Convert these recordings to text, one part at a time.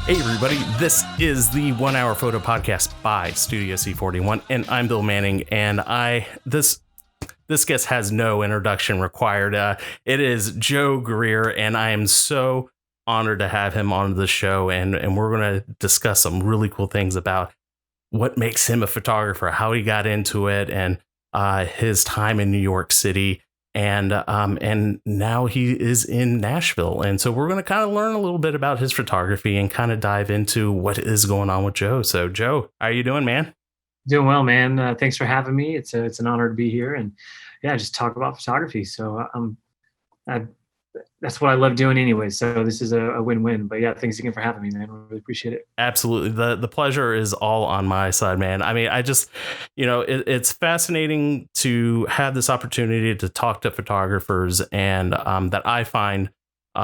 Hey everybody, this is the 1 Hour Photo Podcast by Studio C41, and I'm Bill Manning, and this guest has no introduction required. It is Joe Greer, and I am so honored to have him on the show, and we're going to discuss some really cool things about what makes him a photographer, how he got into it, and his time in New York City. And now he is in Nashville. And so we're going to kind of learn a little bit about his photography and kind of dive into what is going on with Joe. So, Joe, how are you doing, man? Doing well, man. Thanks for having me. It's an honor to be here and just talk about photography. So I, that's what I love doing anyway. So this is a win-win. But yeah, thanks again for having me, man. I really appreciate it. Absolutely. The pleasure is all on my side, man. I mean, I just, it's fascinating to have this opportunity to talk to photographers and that I find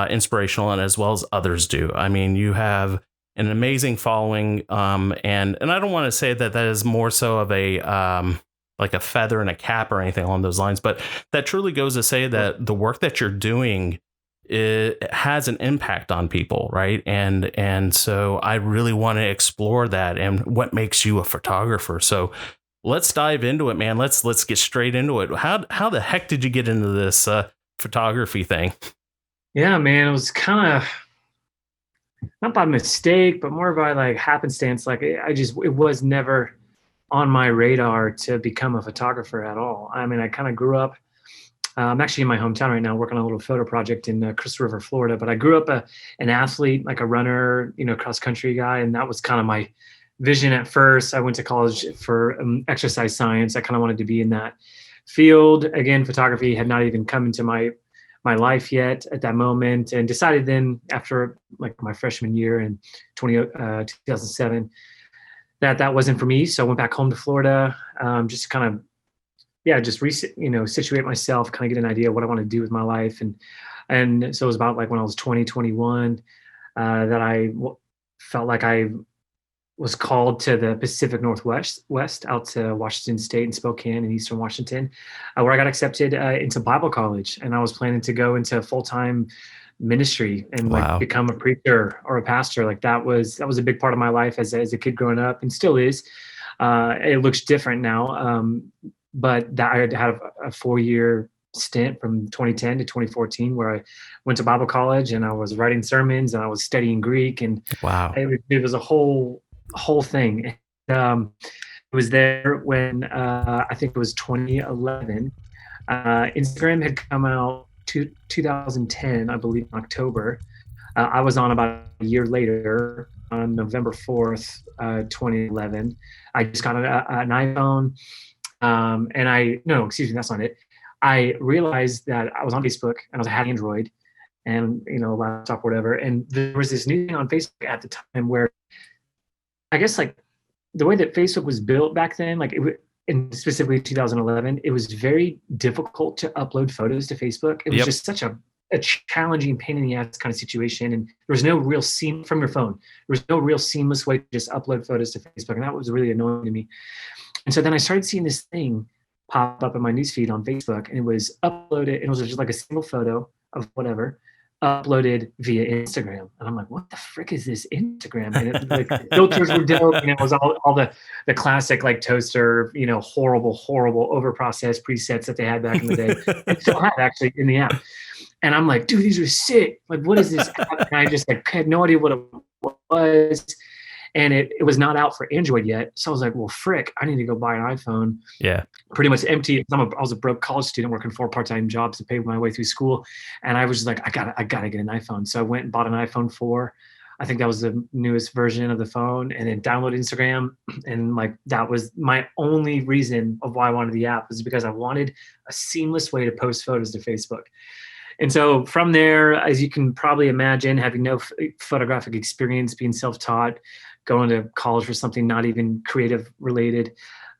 inspirational, and as well as others do. I mean, you have an amazing following, and I don't want to say that is more so of a like a feather in a cap or anything along those lines, but that truly goes to say that the work that you're doing, it has an impact on people, right? And so I really want to explore that and what makes you a photographer. So let's dive into it, man. Let's get straight into it. How the heck did you get into this photography thing? Yeah, man, it was kind of not by mistake, but more by like happenstance. Like it was never on my radar to become a photographer at all. I mean, I kind of grew up. I'm actually in my hometown right now, working on a little photo project in Crystal River, Florida. But I grew up an athlete, like a runner, cross country guy, and that was kind of my vision at first. I went to college for exercise science. I kind of wanted to be in that field. Again, photography had not even come into my life yet at that moment, and decided then after like my freshman year in 2007 that wasn't for me. So I went back home to Florida, just kind of, situate myself, kind of get an idea of what I want to do with my life. And so it was about like when I was 21, that felt like I was called to the Pacific Northwest out to Washington State and Spokane in Eastern Washington, where I got accepted into Bible college. And I was planning to go into full-time ministry and like become a preacher or a pastor. Like that was a big part of my life as a kid growing up, and still is. It looks different now, but that I had a 4-year stint from 2010 to 2014 where I went to Bible college and I was writing sermons and I was studying Greek, and it was a whole thing. It was there when I think it was 2011. Instagram had come out 2010, I believe, in October. I was on about a year later on November 4th, 2011. I just got an iPhone. That's not it. I realized that I was on Facebook and I had Android and, laptop, whatever. And there was this new thing on Facebook at the time where I guess like the way that Facebook was built back then, like in specifically 2011, it was very difficult to upload photos to Facebook. It was just such a challenging, pain in the ass kind of situation. And there was no real from your phone. There was no real seamless way to just upload photos to Facebook. And that was really annoying to me. And so then I started seeing this thing pop up in my newsfeed on Facebook, and it was uploaded, and it was just like a single photo of whatever, uploaded via Instagram. And I'm like, what the frick is this Instagram? And the filters were dope, and it was all the classic like toaster, horrible overprocessed presets that they had back in the day. And still have actually in the app. And I'm like, dude, these are sick. Like, what is this app? And I just like had no idea what it was. And it was not out for Android yet. So I was like, well, frick, I need to go buy an iPhone. Yeah. Pretty much empty. I was a broke college student working 4 part-time jobs to pay my way through school. And I was just like, I gotta get an iPhone. So I went and bought an iPhone 4. I think that was the newest version of the phone, and then downloaded Instagram. And like, that was my only reason of why I wanted the app, was because I wanted a seamless way to post photos to Facebook. And so from there, as you can probably imagine, having no photographic experience, being self-taught, going to college for something not even creative related,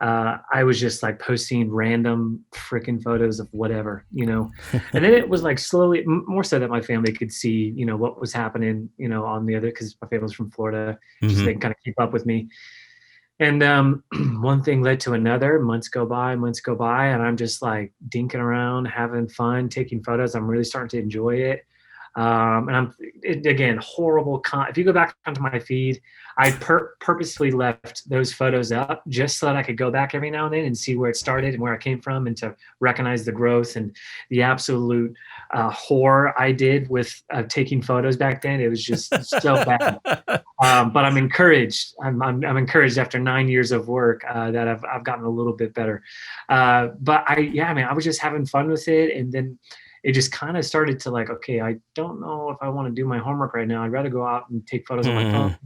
I was just like posting random freaking photos of whatever, And then it was like slowly, more so that my family could see, what was happening, on the other, because my family was from Florida, just they can kind of keep up with me. And one thing led to another. Months go by, and I'm just like dinking around, having fun, taking photos. I'm really starting to enjoy it. And again, horrible. If you go back onto my feed, I purposely left those photos up just so that I could go back every now and then and see where it started and where I came from, and to recognize the growth and the absolute horror I did with taking photos back then. It was just so bad. But I'm encouraged. I'm encouraged after 9 years of work that I've gotten a little bit better. But I was just having fun with it, and then it just kind of started to like, okay, I don't know if I want to do my homework right now. I'd rather go out and take photos on my phone.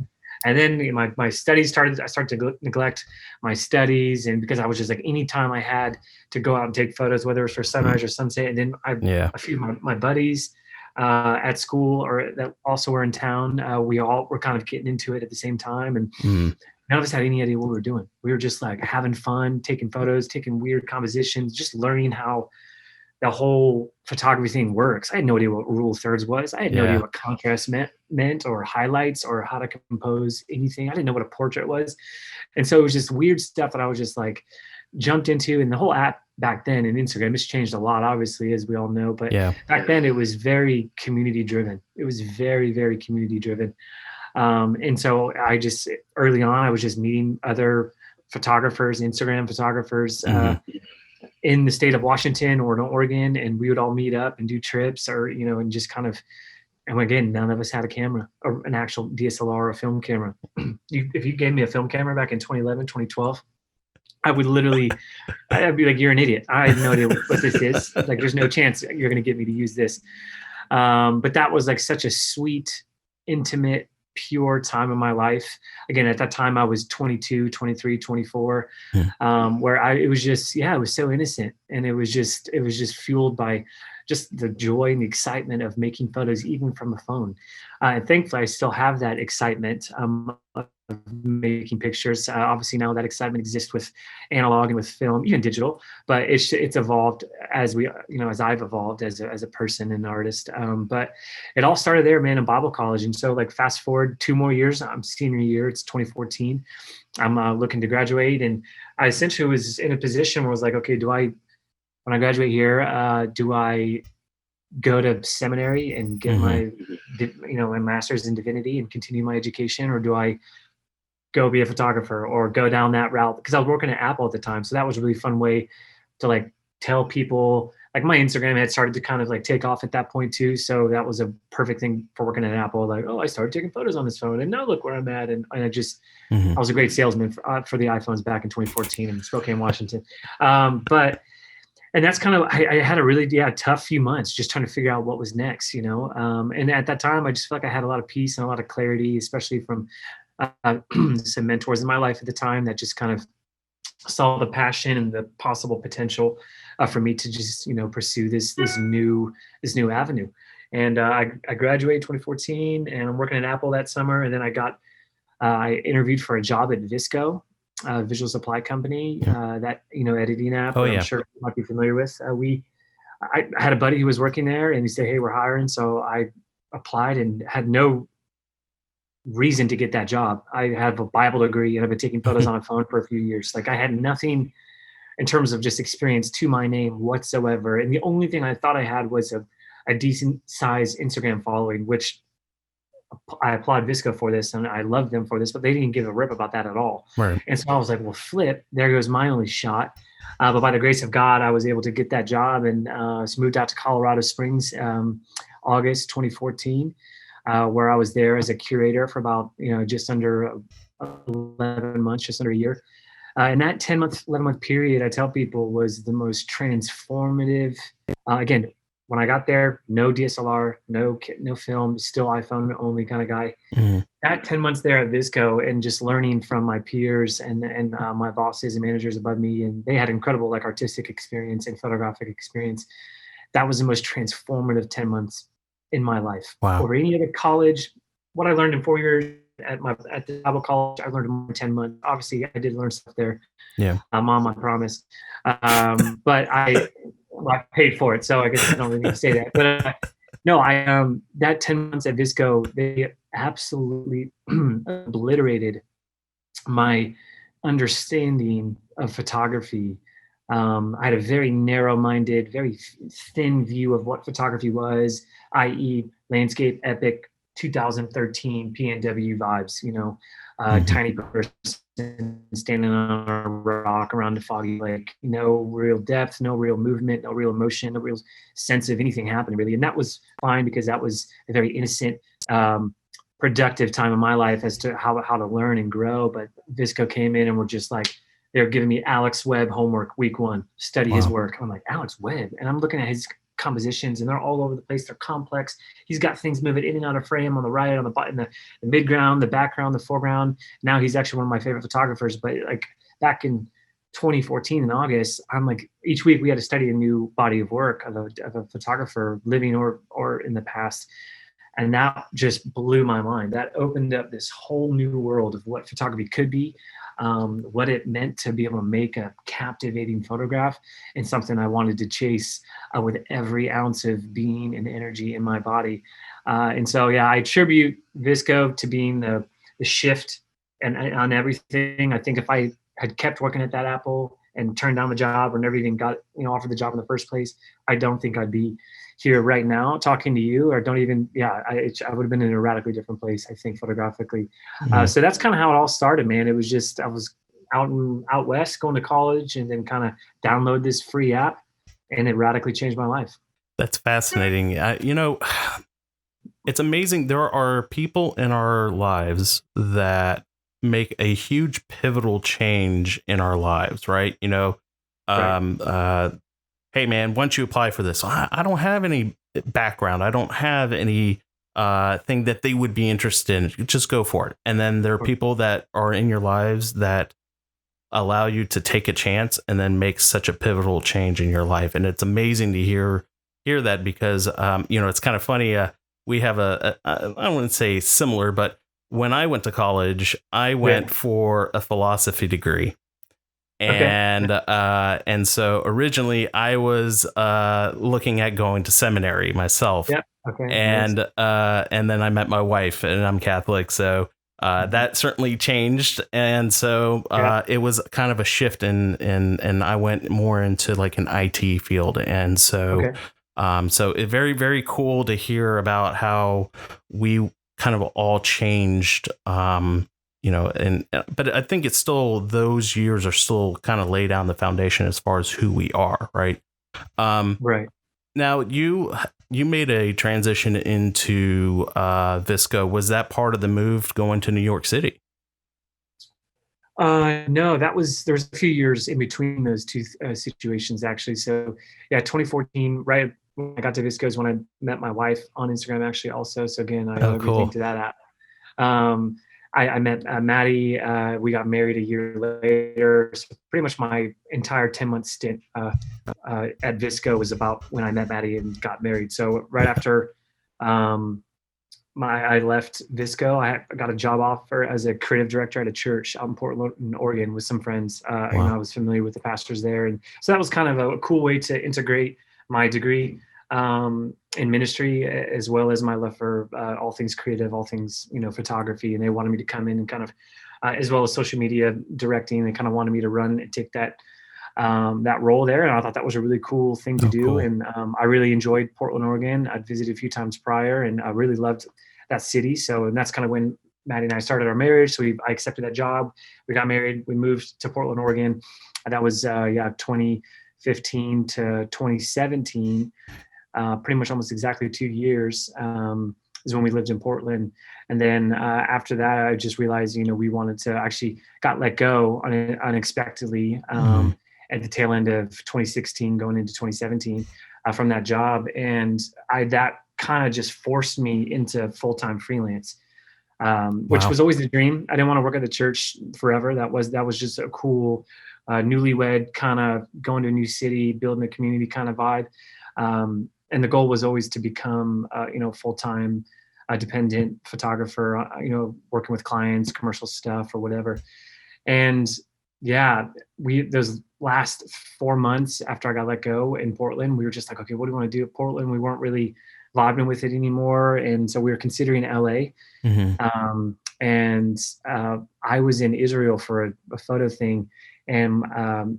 And then my studies started. I started to neglect my studies, and because I was just like, anytime I had to go out and take photos, whether it was for sunrise or sunset, and then a few of my buddies at school or that also were in town, we all were kind of getting into it at the same time, and none of us had any idea what we were doing. We were just like having fun, taking photos, taking weird compositions, just learning how the whole photography thing works. I had no idea what rule of thirds was. I had no idea what contrast meant or highlights or how to compose anything. I didn't know what a portrait was. And so it was just weird stuff that I was just like jumped into. And the whole app back then, and Instagram has changed a lot, obviously, as we all know. But back then it was very community driven. It was very, very community driven. And so early on, I was just meeting other photographers, Instagram photographers, in the state of Washington or in Oregon, and we would all meet up and do trips, or and just kind of. And again, none of us had a camera, or an actual DSLR or a film camera. If you gave me a film camera back in 2011, 2012, I would literally, I'd be like, "You're an idiot. I have no idea what this is. Like, there's no chance you're going to get me to use this." But that was like such a sweet, intimate, pure time in my life. Again, at that time I was 22, 23, 24, where it was just, it was so innocent. And it was just fueled by just the joy and the excitement of making photos, even from a phone. And thankfully I still have that excitement of making pictures. Obviously now that excitement exists with analog and with film, even digital, but it's evolved as as I've evolved as a person and artist. But it all started there, man, in Bible college. And so like fast forward 2 more years, I'm senior year, it's 2014. I'm looking to graduate, and I essentially was in a position where I was like, okay, when I graduate here, do I go to seminary and get my master's in divinity and continue my education, or do I go be a photographer or go down that route? Because I was working at Apple at the time, so that was a really fun way to like tell people. Like my Instagram had started to kind of like take off at that point too, so that was a perfect thing for working at Apple. Like, oh, I started taking photos on this phone, and now look where I'm at. And I just, I was a great salesman for the iPhones back in 2014 in Spokane, Washington. And that's kind of, I had a really tough few months just trying to figure out what was next, and at that time I just felt like I had a lot of peace and a lot of clarity, especially from some mentors in my life at the time that just kind of saw the passion and the possible potential for me to just pursue this new avenue. And I graduated in 2014, and I'm working at Apple that summer. And then I interviewed for a job at Visco, visual supply company, that editing app. I'm sure you might be familiar with. I had a buddy who was working there, and he said, "Hey, we're hiring." So I applied and had no reason to get that job. I have a Bible degree, and I've been taking photos on a phone for a few years. Like, I had nothing in terms of just experience to my name whatsoever. And the only thing I thought I had was a decent sized Instagram following, which I applaud Visco for this, and I love them for this, but they didn't give a rip about that at all. Right. And so I was like, well, flip, there goes my only shot. But by the grace of God, I was able to get that job, and moved out to Colorado Springs, August 2014, where I was there as a curator for about, just under 11 months, just under a year. And that 11-month period, I tell people, was the most transformative. Again, when I got there, no DSLR, no film, still iPhone only kind of guy. That 10 months there at Visco, and just learning from my peers and my bosses and managers above me, and they had incredible like artistic experience and photographic experience. That was the most transformative 10 months in my life. Wow. Over any other college. What I learned in 4 years at the Bible college, I learned in 10 months. Obviously, I did learn stuff there. Yeah. Mom, I promise. But I paid for it, so I guess I don't really need to say that. But no, that 10 months at Visco, they absolutely obliterated my understanding of photography I had a very narrow-minded, very thin view of what photography was, i.e., landscape, epic, 2013 PNW vibes. Hmm. Tiny person standing on a rock around a foggy lake. No real depth, no real movement, no real emotion, no real sense of anything happening really. And that was fine because that was a very innocent, um, productive time of my life as to how to learn and grow. But Visco came in and were just like, they're giving me Alex Webb homework week one, study his Wow. work. I'm like, Alex Webb. And I'm looking at his compositions and they're all over the place. They're complex. He's got things moving in and out of frame on the right, on the bottom, the midground, the background, the foreground. Now he's actually one of my favorite photographers. But like back in 2014 in August, I'm like, each week we had to study a new body of work of a photographer living or in the past. And that just blew my mind. That opened up this whole new world of what photography could be, what it meant to be able to make a captivating photograph, and something I wanted to chase with every ounce of being and energy in my body. And so, yeah, I attribute Visco to being the shift and on everything. I think if I had kept working at that Apple and turned down the job or never even got offered the job in the first place, I don't think I'd be here right now talking to you, or don't even, yeah, I would have been in a radically different place, I think, photographically. Hmm. So that's kind of how it all started, man. It was just, I was out west going to college and then kind of download this free app, and it radically changed my life. That's fascinating. It's amazing. There are people in our lives that make a huge pivotal change in our lives, right? Right. Um, uh, hey man, once you apply for this, I don't have any background. I don't have any thing that they would be interested in. Just go for it. And then there are people that are in your lives that allow you to take a chance and then make such a pivotal change in your life. And it's amazing to hear that because it's kind of funny. We have I wouldn't say similar, but when I went to college, I Yeah. went for a philosophy degree. Okay. And so originally I was looking at going to seminary myself, Yeah. Okay. Nice. and then I met my wife, and I'm Catholic, so Mhm. that certainly changed, and so Yeah. it was kind of a shift, and I went more into like an IT field, and so Okay. so it very very cool to hear about how we kind of all changed. And but I think it's still, those years are still kind of lay down the foundation as far as who we are, right? Um, Right. Now you made a transition into Visco. Was that part of the move going to New York City? No, there's a few years in between those two situations actually. So yeah, 2014, right when I got to Visco is when I met my wife on Instagram actually also. So again, I owe Oh, everything cool. to that app. Um, I met Maddie. We got married a year later. So pretty much my entire 10-month stint at Visco was about when I met Maddie and got married. So right Yeah. after um, I left Visco. I got a job offer as a creative director at a church out in Portland, Oregon, with some friends. I Wow. was familiar with the pastors there, and so that was kind of a cool way to integrate my degree in ministry as well as my love for all things creative, all things photography. And they wanted me to come in and kind of, as well as social media directing. They kind of wanted me to run and take that role there. And I thought that was a really cool thing to Oh, do. cool. And I really enjoyed Portland, Oregon. I'd visited a few times prior, and I really loved that city. So, and that's kind of when Maddie and I started our marriage. So I accepted that job. We got married. We moved to Portland, Oregon. And that was 2015 to 2017. Pretty much almost exactly 2 years is when we lived in Portland. And then after that, I just realized, we wanted to actually got let go unexpectedly Hmm. at the tail end of 2016, going into 2017 from that job. And that kind of just forced me into full-time freelance, which Wow. was always the dream. I didn't want to work at the church forever. That was just a cool newlywed kind of going to a new city, building a community kind of vibe. And the goal was always to become, full-time dependent photographer, working with clients, commercial stuff or whatever. And yeah, those last 4 months after I got let go in Portland, we were just like, okay, what do we want to do at Portland? We weren't really vibing with it anymore. And so we were considering LA. Hmm. And I was in Israel for a photo thing, and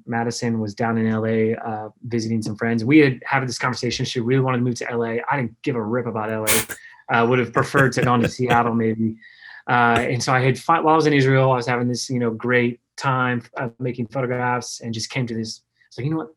Madison was down in LA visiting some friends. We had had this conversation. She really wanted to move to LA. I didn't give a rip about LA. Would have preferred to gone to Seattle maybe. And so I had while I was in Israel, I was having this great time making photographs, and just came to this. So you know what?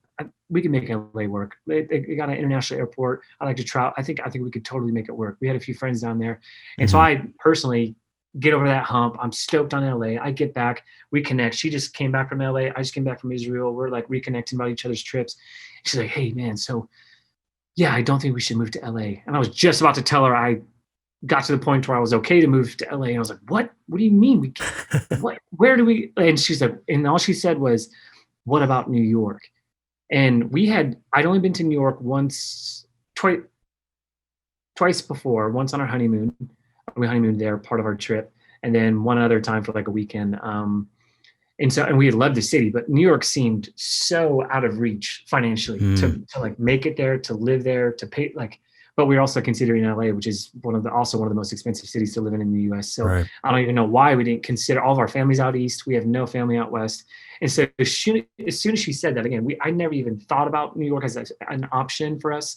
We can make LA work. They got an international airport. I like to travel. I think we could totally make it work. We had a few friends down there, and so Hmm. I personally get over that hump. I'm stoked on LA. I get back, we connect. She just came back from LA. I just came back from Israel. We're like reconnecting about each other's trips. She's like, "Hey man, so yeah, I don't think we should move to LA." And I was just about to tell her I got to the point where I was okay to move to LA. And I was like, "What? What do you mean? What? Where do we?" And she's like, and all she said was, "What about New York?" And I'd only been to New York twice before, once on our honeymoon. We honeymooned there, part of our trip, and then one other time for like a weekend. And we had loved the city, but New York seemed so out of reach financially Mm. to like make it there, to live there, to pay like. But we're also considering LA, which is also one of the most expensive cities to live in the U.S. So Right. I don't even know why we didn't consider. All of our families out east. We have no family out west. And so as soon as she said that, again, I never even thought about New York as an option for us.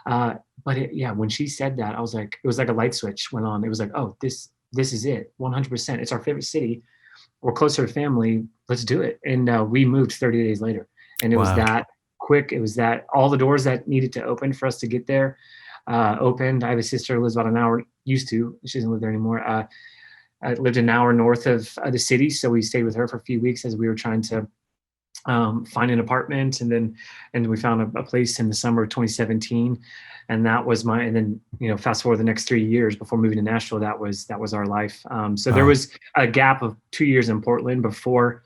Yeah, when she said that, I was like, it was like a light switch went on. It was like, oh, this is it, 100%. It's our favorite city. We're closer to family. Let's do it. And we moved 30 days later, and it was Wow. that quick. It was that all the doors that needed to open for us to get there opened. I have a sister who lives about an hour. Used to. She doesn't live there anymore. I lived an hour north of the city, so we stayed with her for a few weeks as we were trying to find an apartment, and we found a place in the summer of 2017, and that was and then fast forward the next 3 years before moving to Nashville, that was our life. So there Wow. was a gap of 2 years in Portland before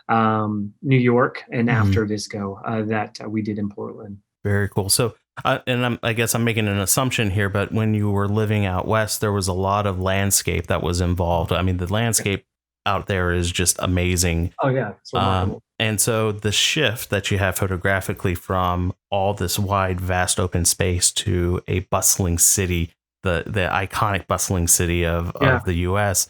New York, and Hmm. after Visco that we did in Portland. Very cool. So, I guess I'm making an assumption here, but when you were living out west, there was a lot of landscape that was involved. I mean, the Yeah. landscape out there is just amazing. Oh yeah, it's remarkable. And so the shift that you have photographically from all this wide, vast open space to a bustling city, the iconic bustling city Yeah. of the U.S.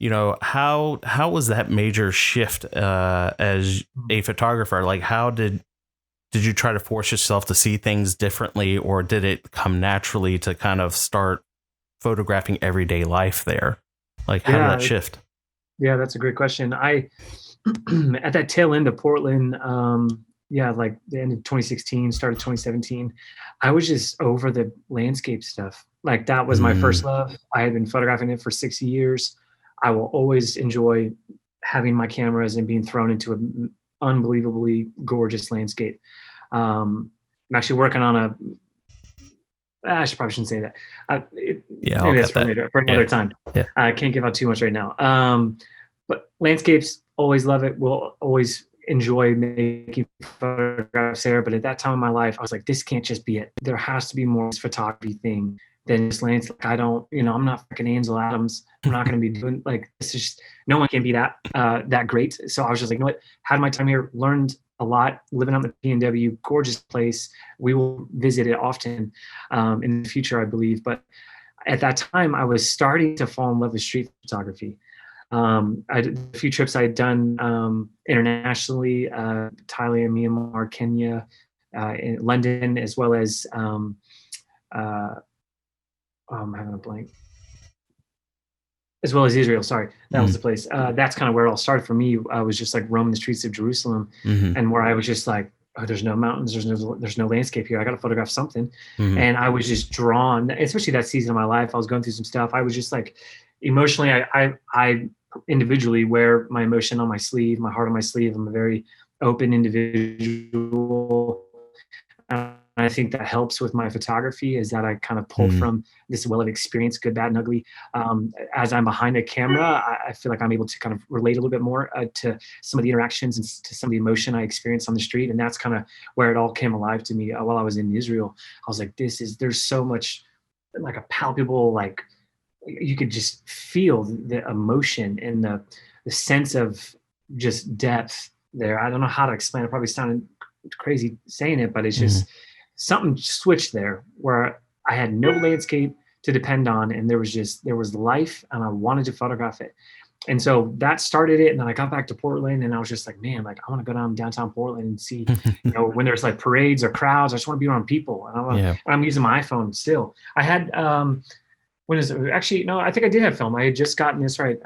How was that major shift as a photographer? Like, how did you try to force yourself to see things differently, or did it come naturally to kind of start photographing everyday life there? Like, how did that Yeah, shift? yeah, that's a great question. I at that tail end of Portland, yeah, like the end of 2016, started 2017, I was just over the landscape stuff. Like that was my first Mm, love. I had been photographing it for 6 years. I will always enjoy having my cameras and being thrown into an unbelievably gorgeous landscape. I'm actually working on I should probably shouldn't say that. yeah, I'll Maybe that's get for that. later, for another Yeah, time. yeah. I can't give out too much right now. But landscapes, always love it. We'll always enjoy making photographs there. But at that time in my life, I was like, this can't just be it. There has to be more photography thing than just landscape. I don't, I'm not fucking Ansel Adams. I'm not going to be doing like this. Is just, no one can be that great. So I was just like, you know what? Had my time here, learned a lot, living on the PNW, gorgeous place. We will visit it often in the future, I believe. But at that time, I was starting to fall in love with street photography. I did a few trips I had done internationally, Thailand, Myanmar, Kenya, in London, as well as uh, I'm having a blank, as well as Israel. Sorry, that was Mm, the place. That's kind of where it all started for me. I was just like roaming the streets of Jerusalem, hmm. and where I was just like, oh, there's no mountains, there's no landscape here. I got to photograph something, Hmm. and I was just drawn, especially that season of my life. I was going through some stuff. I was just like, emotionally, I individually wear my emotion on my sleeve, my heart on my sleeve. I'm a very open individual. I think that helps with my photography is that I kind of pull Mm, from this well of experience, good, bad, and ugly. As I'm behind a camera, I feel like I'm able to kind of relate a little bit more to some of the interactions and to some of the emotion I experienced on the street. And that's kind of where it all came alive to me while I was in Israel. I was like, there's so much like a palpable, like you could just feel the emotion and the sense of just depth there. I don't know how to explain it. Probably sounded crazy saying it, but it's mm, just something switched there where I had no landscape to depend on, and there was life, and I wanted to photograph it. And so that started it. And then I got back to Portland, and I was just like, man, like I want to go down downtown Portland and see, when there's like parades or crowds, I just want to be around people. Yeah. And I'm using my iPhone still. I had, when is it? Actually, no, I think I did have film. I had just gotten this right.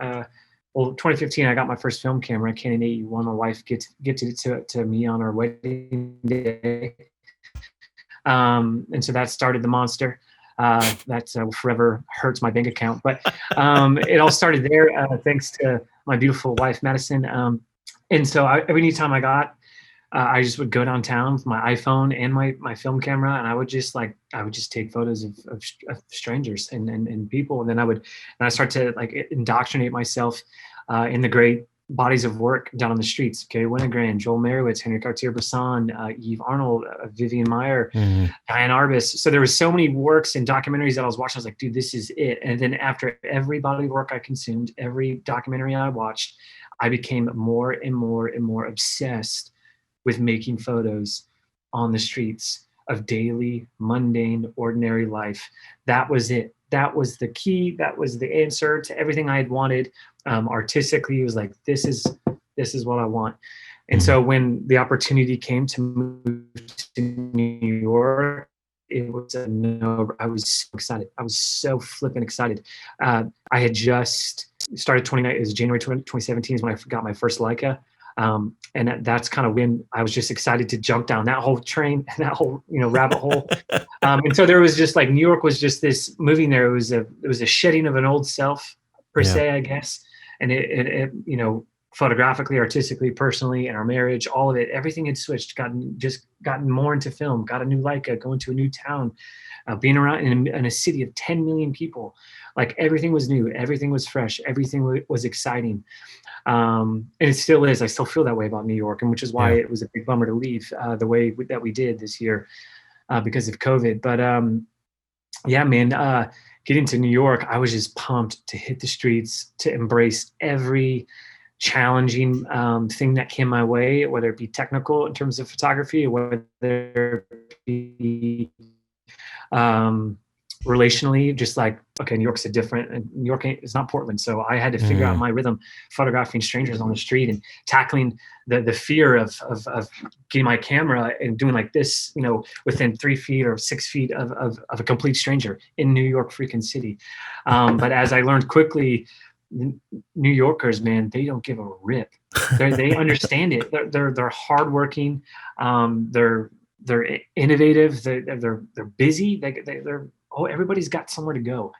Well, 2015, I got my first film camera, Canon 8U1. My wife gifted it to me on our wedding day. And so that started the monster. That forever hurts my bank account. But it all started there, thanks to my beautiful wife, Madison. And so every time I just would go downtown with my iPhone and my film camera, and I would just take photos of strangers and people. And then I start to like indoctrinate myself in the great bodies of work down on the streets. Gary Winogrand, Joel Merowitz, Henry Cartier-Bresson, Yves Arnold, Vivian Maier, Diane Arbus. So there was so many works and documentaries that I was watching. I was like, dude, this is it. And then after every body of work I consumed, every documentary I watched, I became more and more and more obsessed with making photos on the streets of daily, mundane, ordinary life. That was it. That was the key. That was the answer to everything I had wanted. Artistically, it was like, this is what I want. And so when the opportunity came to move to New York, it was I was so excited. I was so flipping excited. I had just started it was January 2017 is when I got my first Leica. And that's kind of when I was just excited to jump down that whole train, that whole, rabbit hole. And so there was just like, New York was just this moving there. It was a shedding of an old self per se, I guess. And it photographically, artistically, personally, and our marriage, all of it, everything had switched, gotten more into film, got a new Leica, going to a new town, being around in a city of 10 million people. Like everything was new, everything was fresh, everything was exciting. And it still is. I still feel that way about New York, and which is why it was a big bummer to leave the way that we did this year because of COVID. But yeah, man, getting to New York, I was just pumped to hit the streets, to embrace every challenging thing that came my way, whether it be technical in terms of photography, or whether it be relationally, just like, okay, New York's New York is not Portland. So I had to figure out my rhythm, photographing strangers on the street and tackling the fear of getting my camera and doing like this, within 3 feet or 6 feet of a complete stranger in New York freaking city. But as I learned quickly, New Yorkers, man, they don't give a rip. They understand it. They're hardworking. They're innovative. They're busy. They're everybody's got somewhere to go.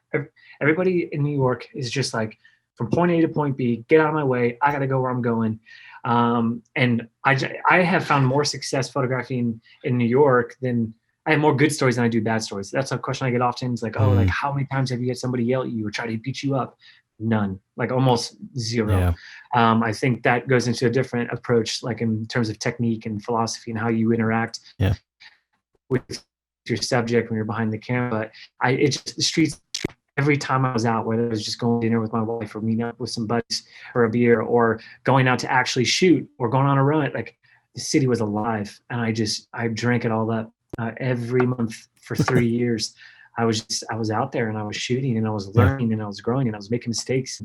Everybody in New York is just like, from point A to point B, get out of my way. I got to go where I'm going. And I have found more success photographing in New York than I have more good stories than I do bad stories. That's a question I get often. It's like, like how many times have you had somebody yell at you or try to beat you up? None, like almost zero. I think that goes into a different approach, like in terms of technique and philosophy and how you interact with your subject when you're behind the camera. But it's just the streets. Every time I was out, whether it was just going to dinner with my wife or meeting up with some buddies for a beer or going out to actually shoot or going on a run, like the city was alive. And I drank it all up every month for 3 years. I was out there and I was shooting and I was learning and I was growing and I was making mistakes.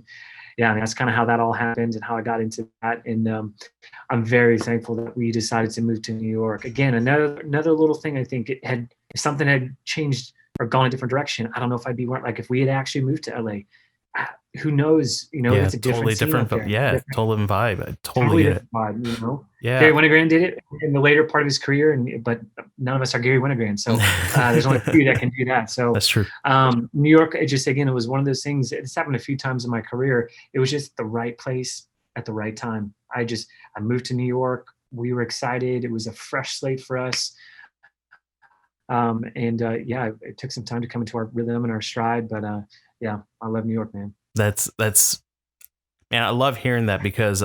Yeah, that's kind of how that all happened and how I got into that. And I'm very thankful that we decided to move to New York. Again, another little thing. I think if something had changed or gone a different direction, I don't know if I'd be like if we had actually moved to LA. Who knows? It's a totally different. Totally vibe. I totally get it. Vibe, Yeah. Gary Winogrand did it in the later part of his career, but none of us are Gary Winogrand. So there's only a few that can do that. So that's true. New York, it was one of those things. It's happened a few times in my career. It was just the right place at the right time. I moved to New York. We were excited. It was a fresh slate for us. It took some time to come into our rhythm and our stride, but I love New York, man. That's man, I love hearing that because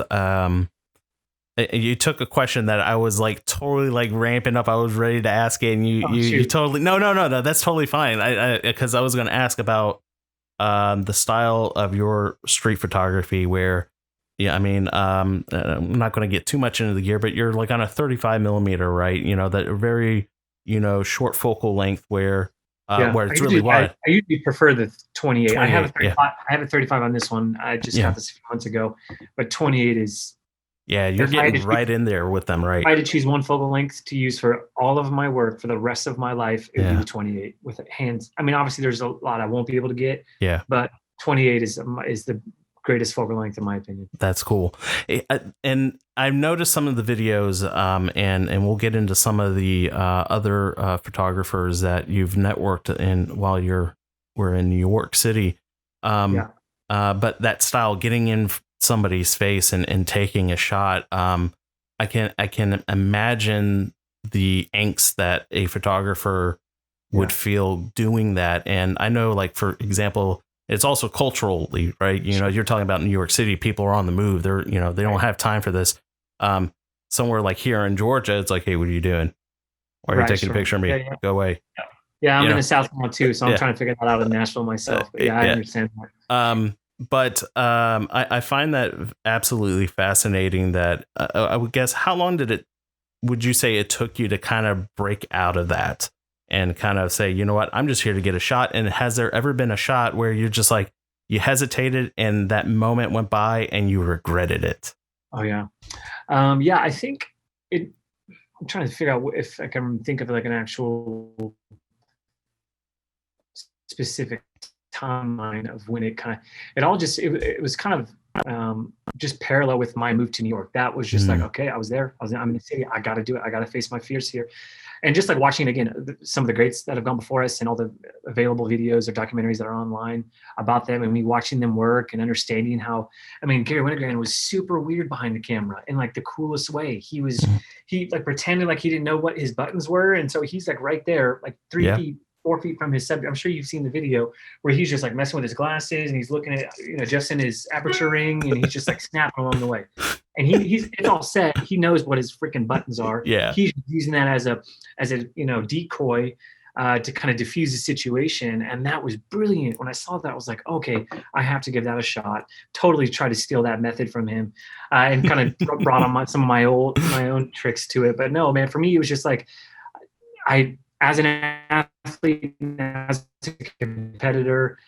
you took a question that I was like totally like ramping up. I was ready to ask it, and you totally no, that's totally fine. Because I was going to ask about the style of your street photography, where I'm not going to get too much into the gear, but you're like on a 35 millimeter, right? That very short focal length where Yeah, where it's really I wide. usually prefer the 28. I have a 28. Yeah. 35. I have a 35 on this one. I just got Yeah. this a few months ago, but 28 is Yeah. You're if I had getting to choose, right in there with them, if right? I had to choose one focal length to use for all of my work for the rest of my life, it would be Yeah. the 28 with hands. I mean, obviously there's a lot I won't be able to get, Yeah. but 28 is the greatest focal length in my opinion. That's cool. And I've noticed some of the videos, and we'll get into some of the other photographers that you've networked in while we're in New York City. Yeah. Um, but that style, getting in somebody's face and taking a shot, I can imagine the angst that a photographer would Yeah. feel doing that. And I know, like, for example, it's also culturally, right? You know, you're talking about New York City, people are on the move. They're, they don't have time for this. Um, Somewhere like here in Georgia, it's like, hey, what are you doing? Why are you Right. taking a Sure. picture of Yeah. me? Yeah. Go away. Yeah. I'm You in know? the South now too, so I'm Yeah. trying to figure that out in Nashville myself. But yeah, I Yeah. understand that. But I find that absolutely fascinating that I would guess, how long would you say it took you to kind of break out of that and kind of say, you know what, I'm just here to get a shot? And has there ever been a shot where you're just like, you hesitated and that moment went by and you regretted it? Oh yeah. Yeah. I think it. I'm trying to figure out if I can think of like an actual specific timeline of when it kind of it all just it was kind of just parallel with my move to New York. That was just like, Mm, okay, I was there. I'm in the city. I got to do it. I got to face my fears here. And just like watching again some of the greats that have gone before us and all the available videos or documentaries that are online about them, and me watching them work and understanding how, I mean, Gary Winogrand was super weird behind the camera in like the coolest way. mm, He like pretended like he didn't know what his buttons were, and so he's like right there like three yeah. feet 4 feet from his subject. I'm sure you've seen the video where he's just like messing with his glasses and he's looking at, adjusting his aperture ring, and he's just like snapping along the way. And he's it's all set. He knows what his freaking buttons are. Yeah. He's using that as a decoy to kind of diffuse the situation. And that was brilliant. When I saw that, I was like, okay, I have to give that a shot. Totally try to steal that method from him, and kind of brought on some of my own tricks to it. But no, man, for me, it was just like as an athlete, as a competitor,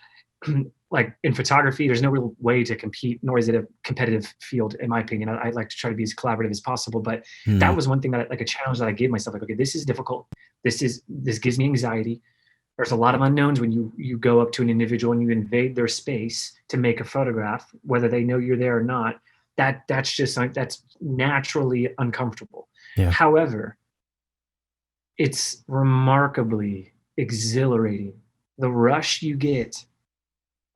like in photography, there's no real way to compete, nor is it a competitive field, in my opinion. I like to try to be as collaborative as possible, but that Mm, was one thing that, like, a challenge that I gave myself. Like, okay, this is difficult. This gives me anxiety. There's a lot of unknowns when you go up to an individual and you invade their space to make a photograph, whether they know you're there or not. That's just like, that's naturally uncomfortable. yeah. However, it's remarkably exhilarating. The rush you get,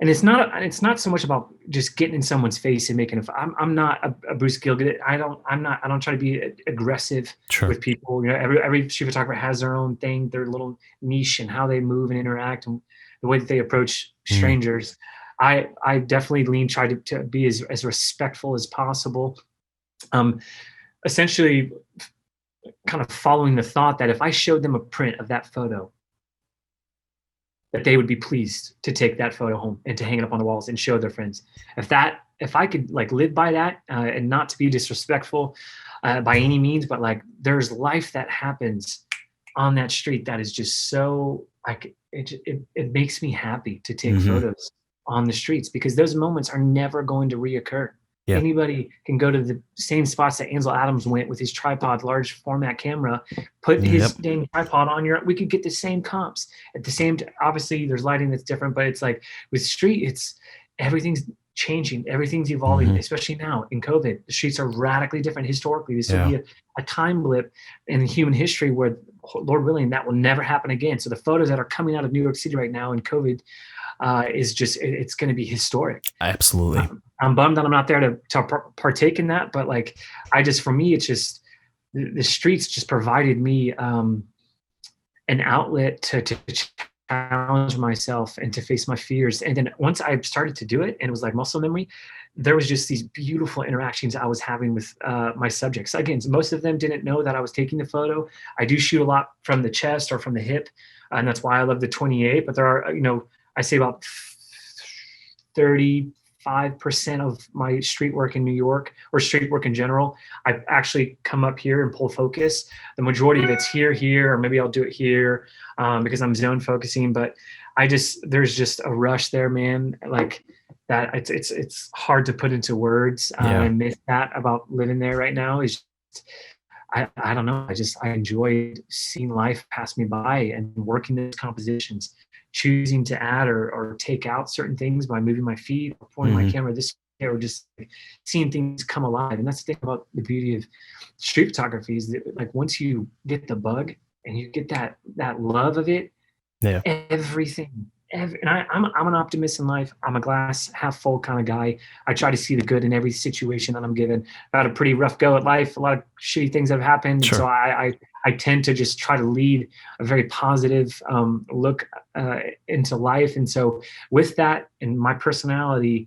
and it's not so much about just getting in someone's face and making I'm not a Bruce Gilgit. I don't try to be aggressive Sure. with people. Every street photographer has their own thing, their little niche, and how they move and interact, and the way that they approach Mm, strangers. I definitely try to be as respectful as possible. Um, Essentially, kind of following the thought that if I showed them a print of that photo, that they would be pleased to take that photo home and to hang it up on the walls and show their friends. If I could like live by that, and not to be disrespectful by any means, but like there's life that happens on that street that is just so like it makes me happy to take hmm. photos on the streets, because those moments are never going to reoccur. Yeah. Anybody can go to the same spots that Ansel Adams went with his tripod, large format camera, put his Yep. dang tripod on your. We could get the same comps at the same. Obviously, there's lighting that's different, but it's like with street, it's everything's changing, everything's evolving, Hmm. especially now in COVID. The streets are radically different historically. This will Yeah. be a time blip in human history where, Lord willing, that will never happen again. So the photos that are coming out of New York City right now in COVID is just it's going to be historic. Absolutely. I'm bummed that I'm not there to partake in that, but like for me, it's just the streets just provided me an outlet to challenge myself and to face my fears. And then once I started to do it, and it was like muscle memory, there was just these beautiful interactions I was having with my subjects. Again, most of them didn't know that I was taking the photo. I do shoot a lot from the chest or from the hip, and that's why I love the 28. But there are, I say about 30, 5% of my street work in New York, or street work in general. I actually come up here and pull focus. The majority of it's here, or maybe I'll do it here because I'm zone focusing. But there's just a rush there, man. Like that, it's hard to put into words. I miss that about living there right now. I don't know. I enjoyed seeing life pass me by and working those compositions, choosing to add or take out certain things by moving my feet or pointing my camera this way, or just seeing things come alive. And that's the thing about the beauty of street photography is that, like, once you get the bug and you get that love of it, everything. And I'm an optimist in life. I'm a glass half full kind of guy. I try to see the good in every situation that I'm given. I had a pretty rough go at life. A lot of shitty things have happened. Sure. So I tend to just try to lead a very positive look into life. And so with that, and my personality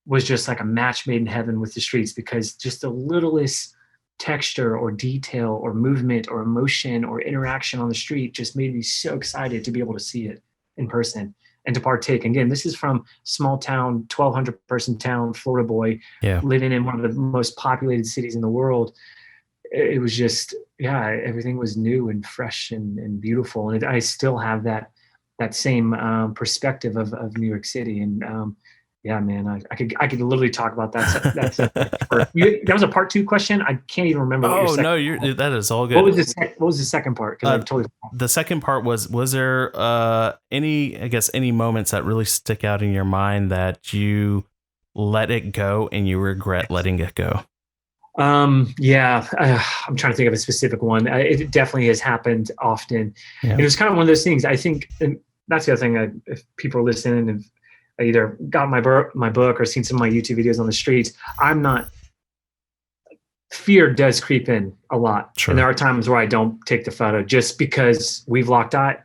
was just like a match made in heaven with the streets, because just the littlest texture or detail or movement or emotion or interaction on the street just made me so excited to be able to see it in person and to partake. Again, this is from small town, 1,200 person town, Florida boy, living in one of the most populated cities in the world. It was just, everything was new and fresh and beautiful. And I still have that same perspective of New York City. And man, I could literally talk about that. That was a part 2 question. I can't even remember. That is all good. What was the second part? The second part was there any moments that really stick out in your mind that you let it go and you regret letting it go? I'm trying to think of a specific one. It definitely has happened often. It was kind of one of those things. I think, and that's the other thing. If people are listening and either got my book or seen some of my YouTube videos on the streets, fear does creep in a lot. Sure. And there are times where I don't take the photo just because we've locked eyes.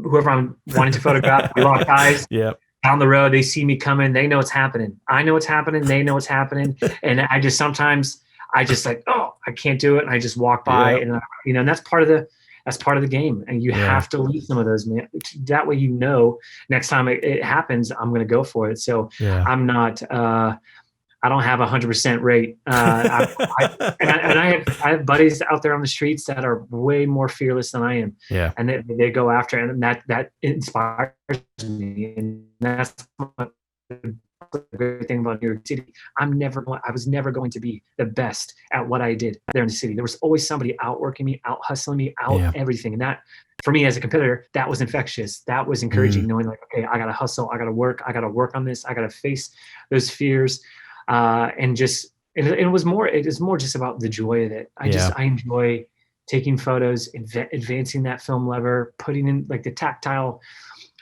Whoever I'm wanting to photograph, we lock eyes. Down the road, they see me coming. They know what's happening. I know what's happening. They know what's happening. And I just like, oh, I can't do it. And I just walk by and, and that's part of the game. And you have to leave some of those, man. That way, next time it happens, I'm going to go for it. So I'm not, I don't have 100% rate. I have buddies out there on the streets that are way more fearless than I am. And they go after it, and that inspires me. And that's the great thing about New York City. I was never going to be the best at what I did there in the city. There was always somebody outworking me, out hustling me, everything. And that, for me as a competitor, that was infectious. That was encouraging, knowing like, okay, I got to hustle. I got to work. I got to work on this. I got to face those fears. It was more just about the joy of it. I enjoy taking photos, advancing that film lever, putting in like the tactile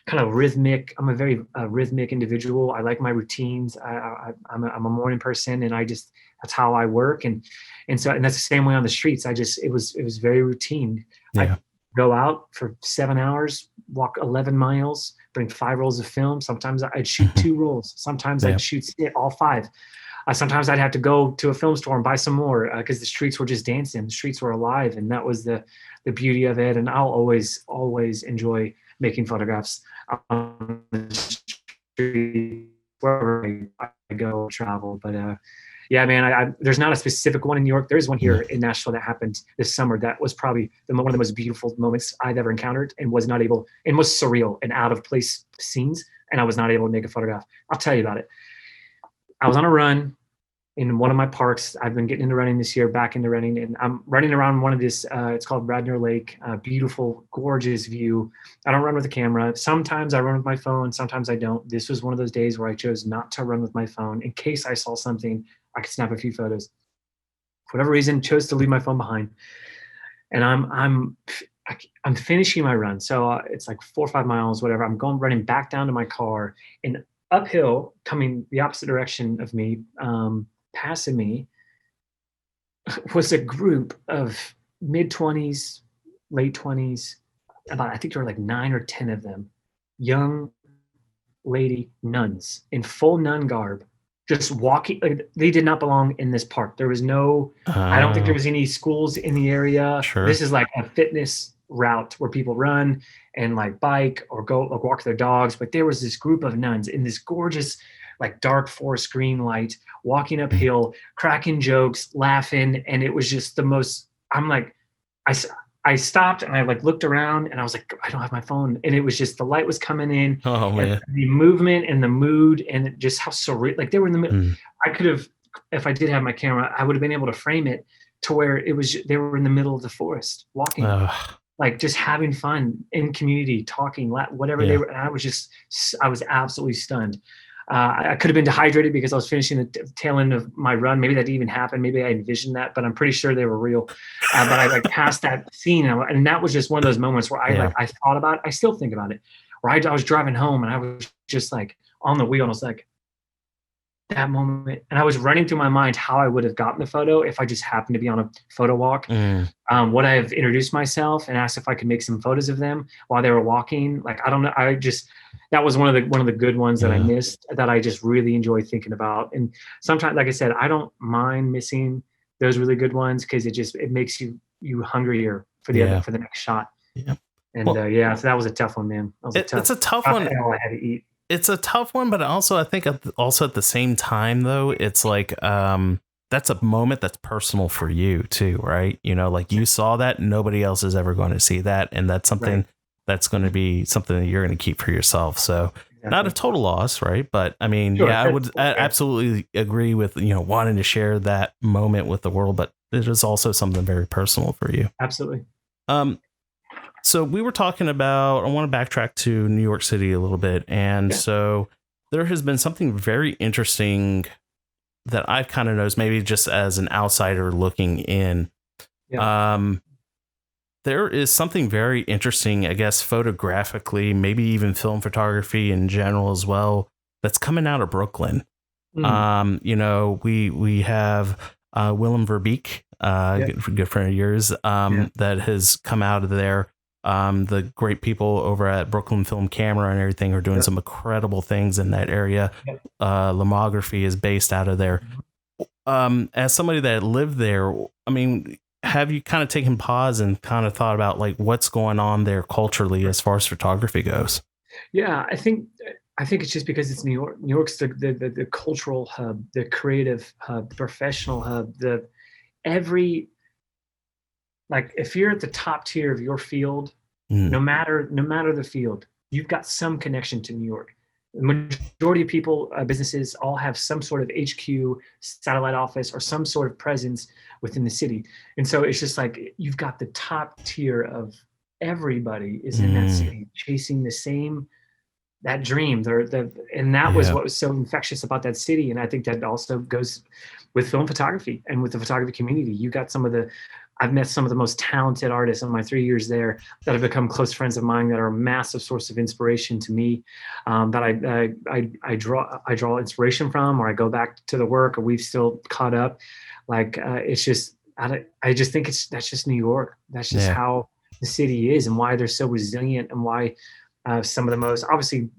kind of rhythmic. I'm a very rhythmic individual. I like my routines. I'm a morning person, and that's how I work. And that's the same way on the streets. It was very routine. I go out for 7 hours, walk 11 miles, bring 5 rolls of film. Sometimes I'd shoot 2 rolls. Sometimes I'd shoot all 5. Sometimes I'd have to go to a film store and buy some more because the streets were just dancing. The streets were alive, and that was the beauty of it. And I'll always enjoy making photographs on the street wherever I go travel. But man, there's not a specific one in New York. There is one here in Nashville that happened this summer. That was probably one of the most beautiful moments I've ever encountered, and was surreal and out of place scenes. And I was not able to make a photograph. I'll tell you about it. I was on a run in one of my parks. I've been getting into running this year, back into running, and I'm running around one of this, it's called Radnor Lake, beautiful, gorgeous view. I don't run with a camera. Sometimes I run with my phone. Sometimes I don't. This was one of those days where I chose not to run with my phone in case I saw something, I could snap a few photos. For whatever reason, chose to leave my phone behind. And I'm finishing my run. So it's like 4 or 5 miles, whatever. I'm running back down to my car, and uphill, coming the opposite direction of me, passing me, was a group of mid-20s, late 20s, I think there were like 9 or 10 of them, young lady nuns in full nun garb, just walking. Like, they did not belong in this park. There was I don't think there was any schools in the area. Sure. This is like a fitness route where people run and like bike or go walk their dogs. But there was this group of nuns in this gorgeous like dark forest green light, walking Mm. uphill, cracking jokes, laughing. And it was just the most, I'm like, I, I stopped and I like looked around and I was like, I don't have my phone. And it was just the light was coming in Oh and man. the movement and the mood and just how surreal, like they were in the middle. Mm. I could have, if I did have my camera, I would have been able to frame it to where it was, they were in the middle of the forest walking, Uh, like just having fun in community, talking, whatever they yeah. were. And I was just, I was absolutely stunned. I could have been dehydrated because I was finishing the tail end of my run. Maybe that even happened. Maybe I envisioned that, but I'm pretty sure they were real. But I like passed that scene, and that was just one of those moments where Yeah. I thought about it. I still think about it. Where I was driving home and I was just like on the wheel, and I was like, that moment, and I was running through my mind how I would have gotten the photo if I just happened to be on a photo walk. Mm. Would I have introduced myself and asked if I could make some photos of them while they were walking? Like, I don't know. I just, that was one of the good ones that I Yeah. missed that I just really enjoy thinking about. And sometimes, like I said, I don't mind missing those really good ones because it makes you hungrier for Yeah. for the next shot. Yeah. And Well, yeah, so that was a tough one, man. That was a it's tough a tough one. L I had to eat. It's a tough one, but also I think also at the same time though, it's like that's a moment that's personal for you too, right? You know, like you saw that, nobody else is ever going to see that, and that's something Right. that's going to be something that you're going to keep for yourself. So not a Exactly. total loss, right? But I mean, Sure. yeah, I Fair. absolutely agree with, you know, wanting to share that moment with the world, but it is also something very personal for you. Absolutely. Um, so we were talking about, I want to backtrack to New York City a little bit. And Yeah. so there has been something very interesting that I've kind of noticed, maybe just as an outsider looking in. Yeah. Um, there is something very interesting, I guess, photographically, maybe even film photography in general as well, that's coming out of Brooklyn. Mm. You know, we have Willem Verbeek, Yeah. good friend of yours, Yeah. that has come out of there. The great people over at Brooklyn Film Camera and everything are doing Yeah. some incredible things in that area. Yeah. Lomography is based out of there. As somebody that lived there, I mean, have you kind of taken pause and kind of thought about like what's going on there culturally as far as photography goes? Yeah, I think it's just because it's New York. New York's the cultural hub, the creative hub, the professional hub, the every like if you're at the top tier of your field, Mm, no matter the field, you've got some connection to New York. The majority of people, businesses, all have some sort of HQ, satellite office, or some sort of presence within the city. And so it's just like you've got the top tier of everybody is in that mm, city chasing the same that dream and that was yeah, what was so infectious about that city. And I think that also goes with film photography and with the photography community. You got I've met some of the most talented artists in my 3 years there that have become close friends of mine that are a massive source of inspiration to me, that I draw inspiration from, or I go back to the work, or we've still caught up. Like it's just I just think that's just New York. That's just yeah, how the city is and why they're so resilient and why some of the most obviously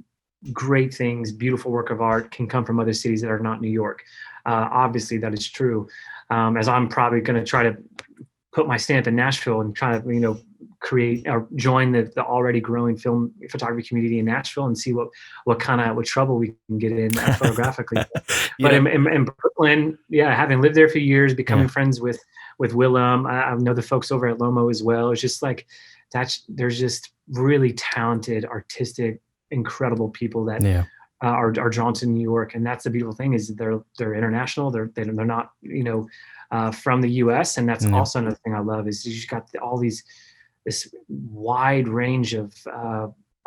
great things, beautiful work of art can come from other cities that are not New York. Obviously, that is true. As I'm probably going to try to put my stamp in Nashville and try to, create or join the already growing film photography community in Nashville and see what kind of what trouble we can get in photographically. you But know, in Brooklyn, yeah, having lived there for years, yeah, becoming friends with Willem, I know the folks over at Lomo as well. It's just like there's just really talented, artistic, incredible people that yeah, are drawn to New York, and that's the beautiful thing is they're international. They're not from the U.S. And that's yeah, also another thing I love is you've got all this wide range of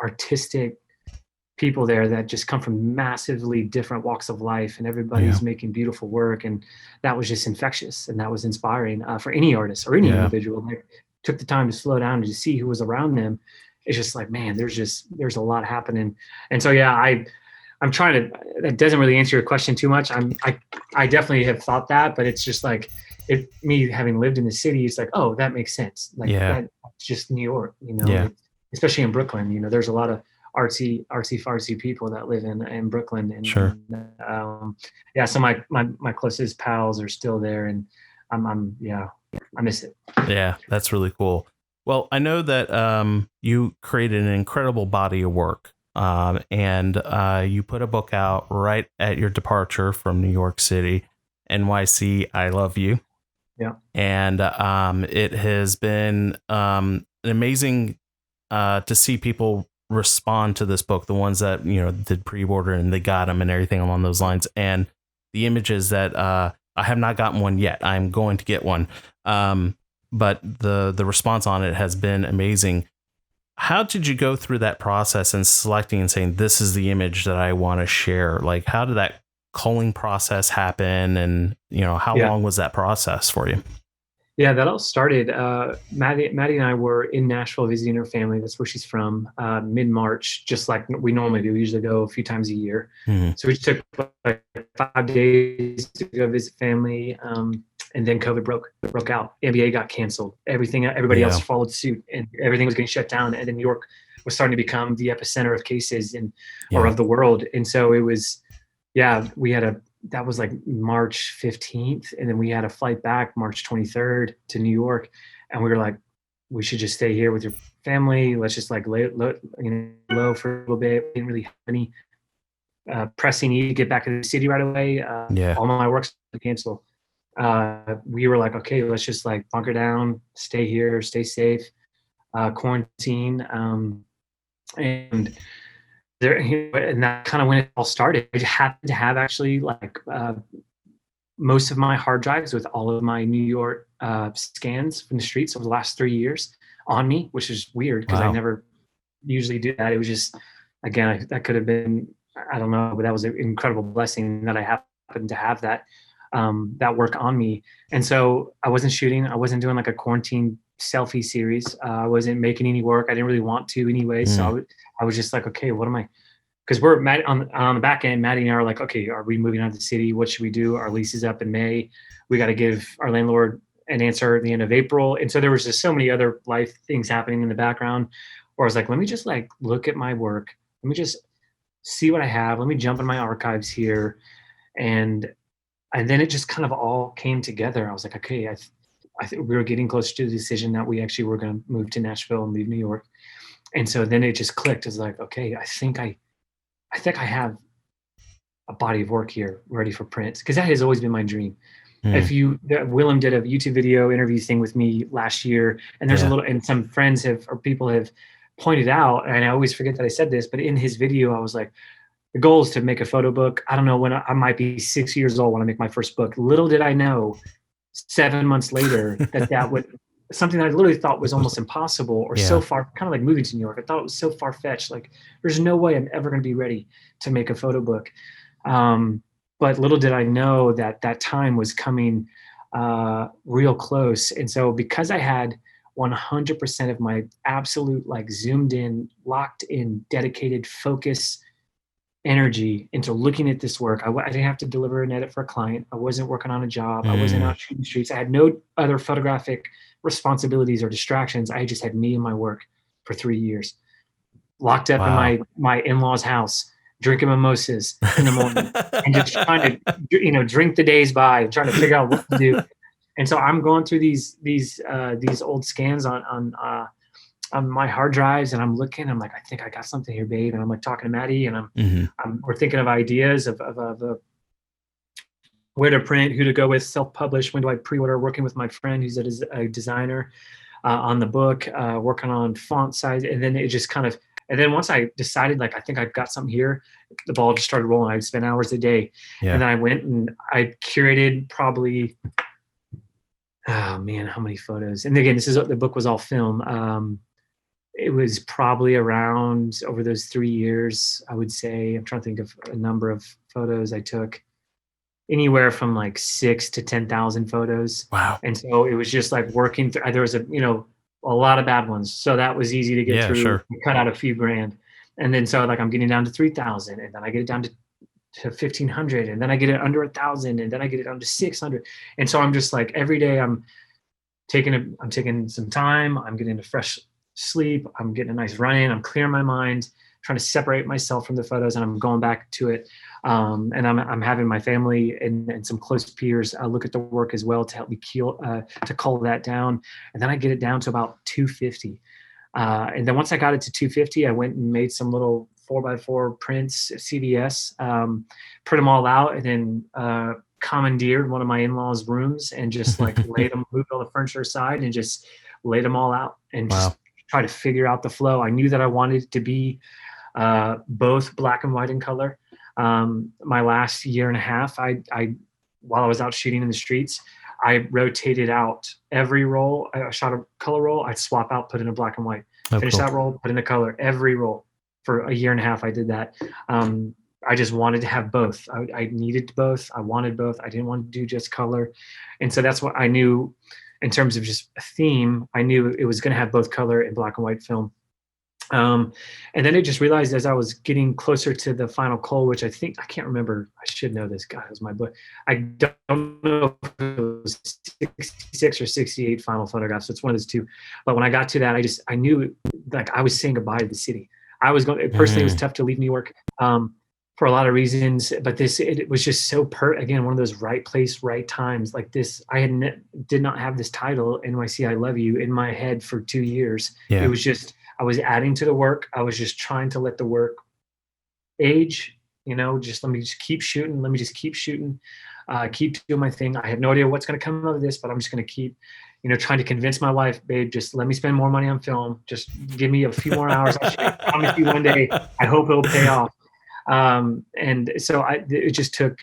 artistic people there that just come from massively different walks of life, and yeah, everybody's making beautiful work, and that was just infectious, and that was inspiring for any artist or any yeah, individual that took the time to slow down and to see who was around them. It's just like, man, there's a lot happening. And so yeah, I'm trying to, that doesn't really answer your question too much. I definitely have thought that, but it's just like me having lived in the city, it's like, oh, that makes sense. Like yeah, that's just New York, yeah, especially in Brooklyn, there's a lot of artsy fartsy people that live in Brooklyn. sure. Yeah, so my closest pals are still there, and yeah, I miss it. Yeah, that's really cool. Well, I know that you created an incredible body of work and you put a book out right at your departure from New York City, NYC. I Love You. Yeah. And it has been amazing to see people respond to this book, the ones that, you know, did pre-order and they got them and everything along those lines. And the images that I have not gotten one yet. I'm going to get one. But the response on it has been amazing. How did you go through that process and selecting and saying, this is the image that I want to share? Like, how did that culling process happen? And, you know, how long was that process for you? Yeah, that all started. Maddie and I were in Nashville visiting her family. That's where she's from. Mid-March, just like we normally do. We usually go a few times a year. Mm-hmm. So we took like 5 days to go visit family, and then COVID broke out. NBA got canceled. Everybody else followed suit, and everything was getting shut down. And then New York was starting to become the epicenter of cases or of the world. And so it was, that was like March 15th. And then we had a flight back March 23rd to New York. And we were like, we should just stay here with your family. Let's just like lay low for a little bit. We didn't really have any pressing need to get back to the city right away. All my work's to cancel. We were like, okay, let's just like bunker down, stay here, stay safe, quarantine. And that kind of when it all started. I happened to have actually like most of my hard drives with all of my New York scans from the streets over the last 3 years on me, which is weird because I never usually do that. It was just, again, that could have been, I don't know, but that was an incredible blessing that I happened to have that work on me. And so I wasn't shooting. I wasn't doing like a quarantine selfie series. I wasn't making any work. I didn't really want to anyway. So I was just like, okay, what am I? Because we're on the back end, Maddie and I are like, okay, are we moving out of the city? What should we do? Our lease is up in May. We got to give our landlord an answer at the end of April. And so there was just so many other life things happening in the background. Or I was like, let me just like look at my work. Let me just see what I have. Let me jump in my archives here. And then it just kind of all came together. I was like, okay, I think we were getting close to the decision that we actually were going to move to Nashville and leave New York. And so then it just clicked. It's like, okay, I think I have a body of work here ready for print, because that has always been my dream. Willem did a YouTube video interview thing with me last year, and there's and some friends people have pointed out, and I always forget that I said this, but in his video, I was like, the goal is to make a photo book. I don't know when I might be 6 years old when I make my first book. Little did I know 7 months later that would something that I literally thought was almost impossible or so far, kind of like moving to New York. I thought it was so far fetched. Like there's no way I'm ever going to be ready to make a photo book. But little did I know that time was coming real close. And so because I had 100% of my absolute like zoomed in, locked in, dedicated focus energy into looking at this work. I didn't have to deliver an edit for a client. I wasn't working on a job. I wasn't out shooting streets. I had no other photographic responsibilities or distractions. I just had me and my work for 3 years, locked up in my in-laws' house, drinking mimosas in the morning and just trying to, drink the days by and trying to figure out what to do. And so I'm going through these old scans on my hard drives, and I'm looking. I'm like, I think I got something here, babe. And I'm like talking to Maddie, and we're thinking of ideas of where to print, who to go with, self-publish. When do I pre-order? Working with my friend who's a designer on the book, working on font size, and then it just kind of. And then once I decided, like, I think I've got something here, the ball just started rolling. I'd spend hours a day, and then I went and I curated probably. Oh man, how many photos? And again, the book was all film. It was probably around over those 3 years, I would say, I'm trying to think of a number of photos I took, anywhere from like 6 to 10,000 photos. Wow. And so it was just like working through, there was a lot of bad ones. So that was easy to get through. Sure. Cut out a few grand. And then, so like I'm getting down to 3,000, and then I get it down to 1,500, and then I get it under 1,000, and then I get it down to 600. And so I'm just like, every day I'm taking some time. I'm getting a fresh sleep. I'm getting a nice run in. I'm clearing my mind, trying to separate myself from the photos, and I'm going back to it. And I'm having my family and some close peers look at the work as well to help me to cull that down. And then I get it down to about 250. And then once I got it to 250, I went and made some little 4x4 prints, CVS, print them all out, and then commandeered one of my in-laws' rooms and just like laid them, moved all the furniture aside and just laid them all out and Wow. just try to figure out the flow. I knew that I wanted it to be both black and white and color. My last year and a half, I while I was out shooting in the streets, I rotated out every roll. I shot a color roll, I'd swap out, put in a black and white. Oh, Finish cool. that roll, put in a color. Every roll for a year and a half, I did that. I just wanted to have both. I needed both. I wanted both. I didn't want to do just color, and so that's what I knew. In terms of just a theme, I knew it was going to have both color and black and white film. And then I just realized as I was getting closer to the final call, which I can't remember. I should know this. God, it was my book. I don't know if it was 66 or 68 final photographs. So it's one of those two. But when I got to that, I knew like I was saying goodbye to the city. I was going, personally, it was tough to leave New York for a lot of reasons, but it was just so again, one of those right place, right times like this. I did not have this title, NYC, I Love You, in my head for 2 years. Yeah. It was just, I was adding to the work. I was just trying to let the work age, just let me just keep shooting. Let me just keep shooting, keep doing my thing. I have no idea what's going to come out of this, but I'm just going to keep, trying to convince my wife, babe, just let me spend more money on film. Just give me a few more hours. I promise you one day, I hope it'll pay off. And so it just took,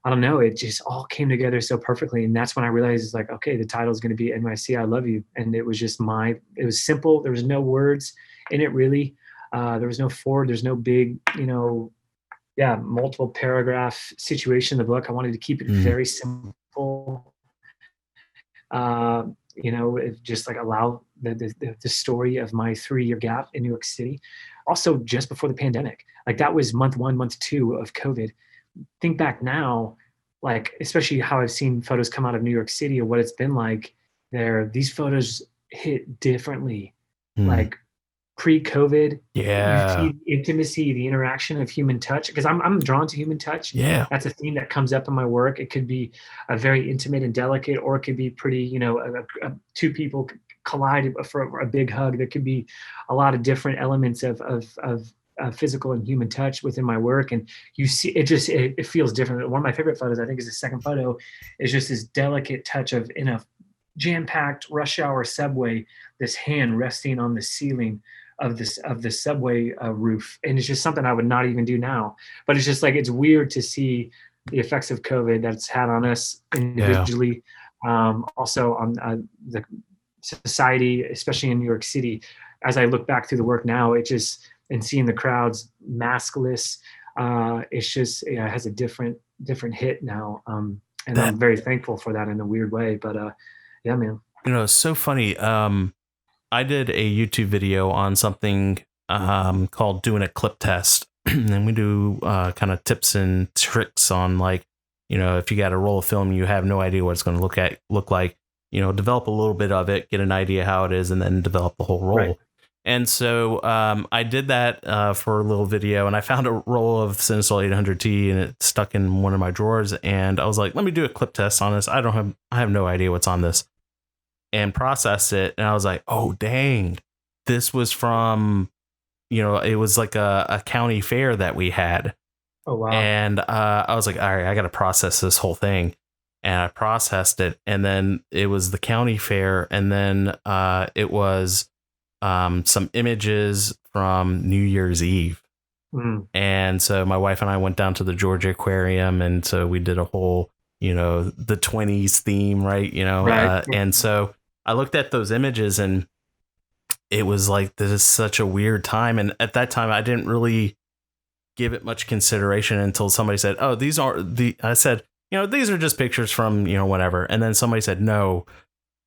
I don't know, it just all came together so perfectly. And that's when I realized it's like, okay, the title is going to be NYC, I Love You. And it was just it was simple. There was no words in it really. There was no forward, there's no big, multiple paragraph situation in the book. I wanted to keep it very simple. Just like allow the story of my 3-year gap in New York City. Also just before the pandemic, like that was month 1, month 2 of COVID. Think back now, like, especially how I've seen photos come out of New York City or what it's been like there, these photos hit differently. Like pre-COVID, you see intimacy, the interaction of human touch, because I'm drawn to human touch. Yeah. That's a theme that comes up in my work. It could be a very intimate and delicate, or it could be pretty, two people collide for a big hug. There could be a lot of different elements of physical and human touch within my work. And you see, it feels different. One of my favorite photos, I think, is the second photo, is just this delicate touch of, in a jam-packed rush hour subway, this hand resting on the ceiling of the subway roof. And it's just something I would not even do now. But it's just like, it's weird to see the effects of COVID that it's had on us individually. Also on the society, especially in New York City. As I look back through the work now, and seeing the crowds maskless, it's just, it has a different hit now. And I'm very thankful for that in a weird way. But yeah, man. It's so funny. I did a YouTube video on something called Doing a Clip Test. And we do kind of tips and tricks on, like, if you got a roll of film, you have no idea what it's going to look like, develop a little bit of it, get an idea how it is, and then develop the whole roll. Right. And so I did that for a little video, and I found a roll of Cinestill 800T, and it stuck in one of my drawers. And I was like, let me do a clip test on this. I have no idea what's on this, and process it. And I was like, oh, dang, this was from, it was like a county fair that we had. Oh, wow. And I was like, all right, I got to process this whole thing. And I processed it. And then it was the county fair. And then it was some images from New Year's Eve. And so my wife and I went down to the Georgia Aquarium. And so we did a whole, the 20s theme, right? Right. And so I looked at those images, and it was like, this is such a weird time. And at that time, I didn't really give it much consideration until somebody said, oh, I said, these are just pictures from, whatever. And then somebody said, no,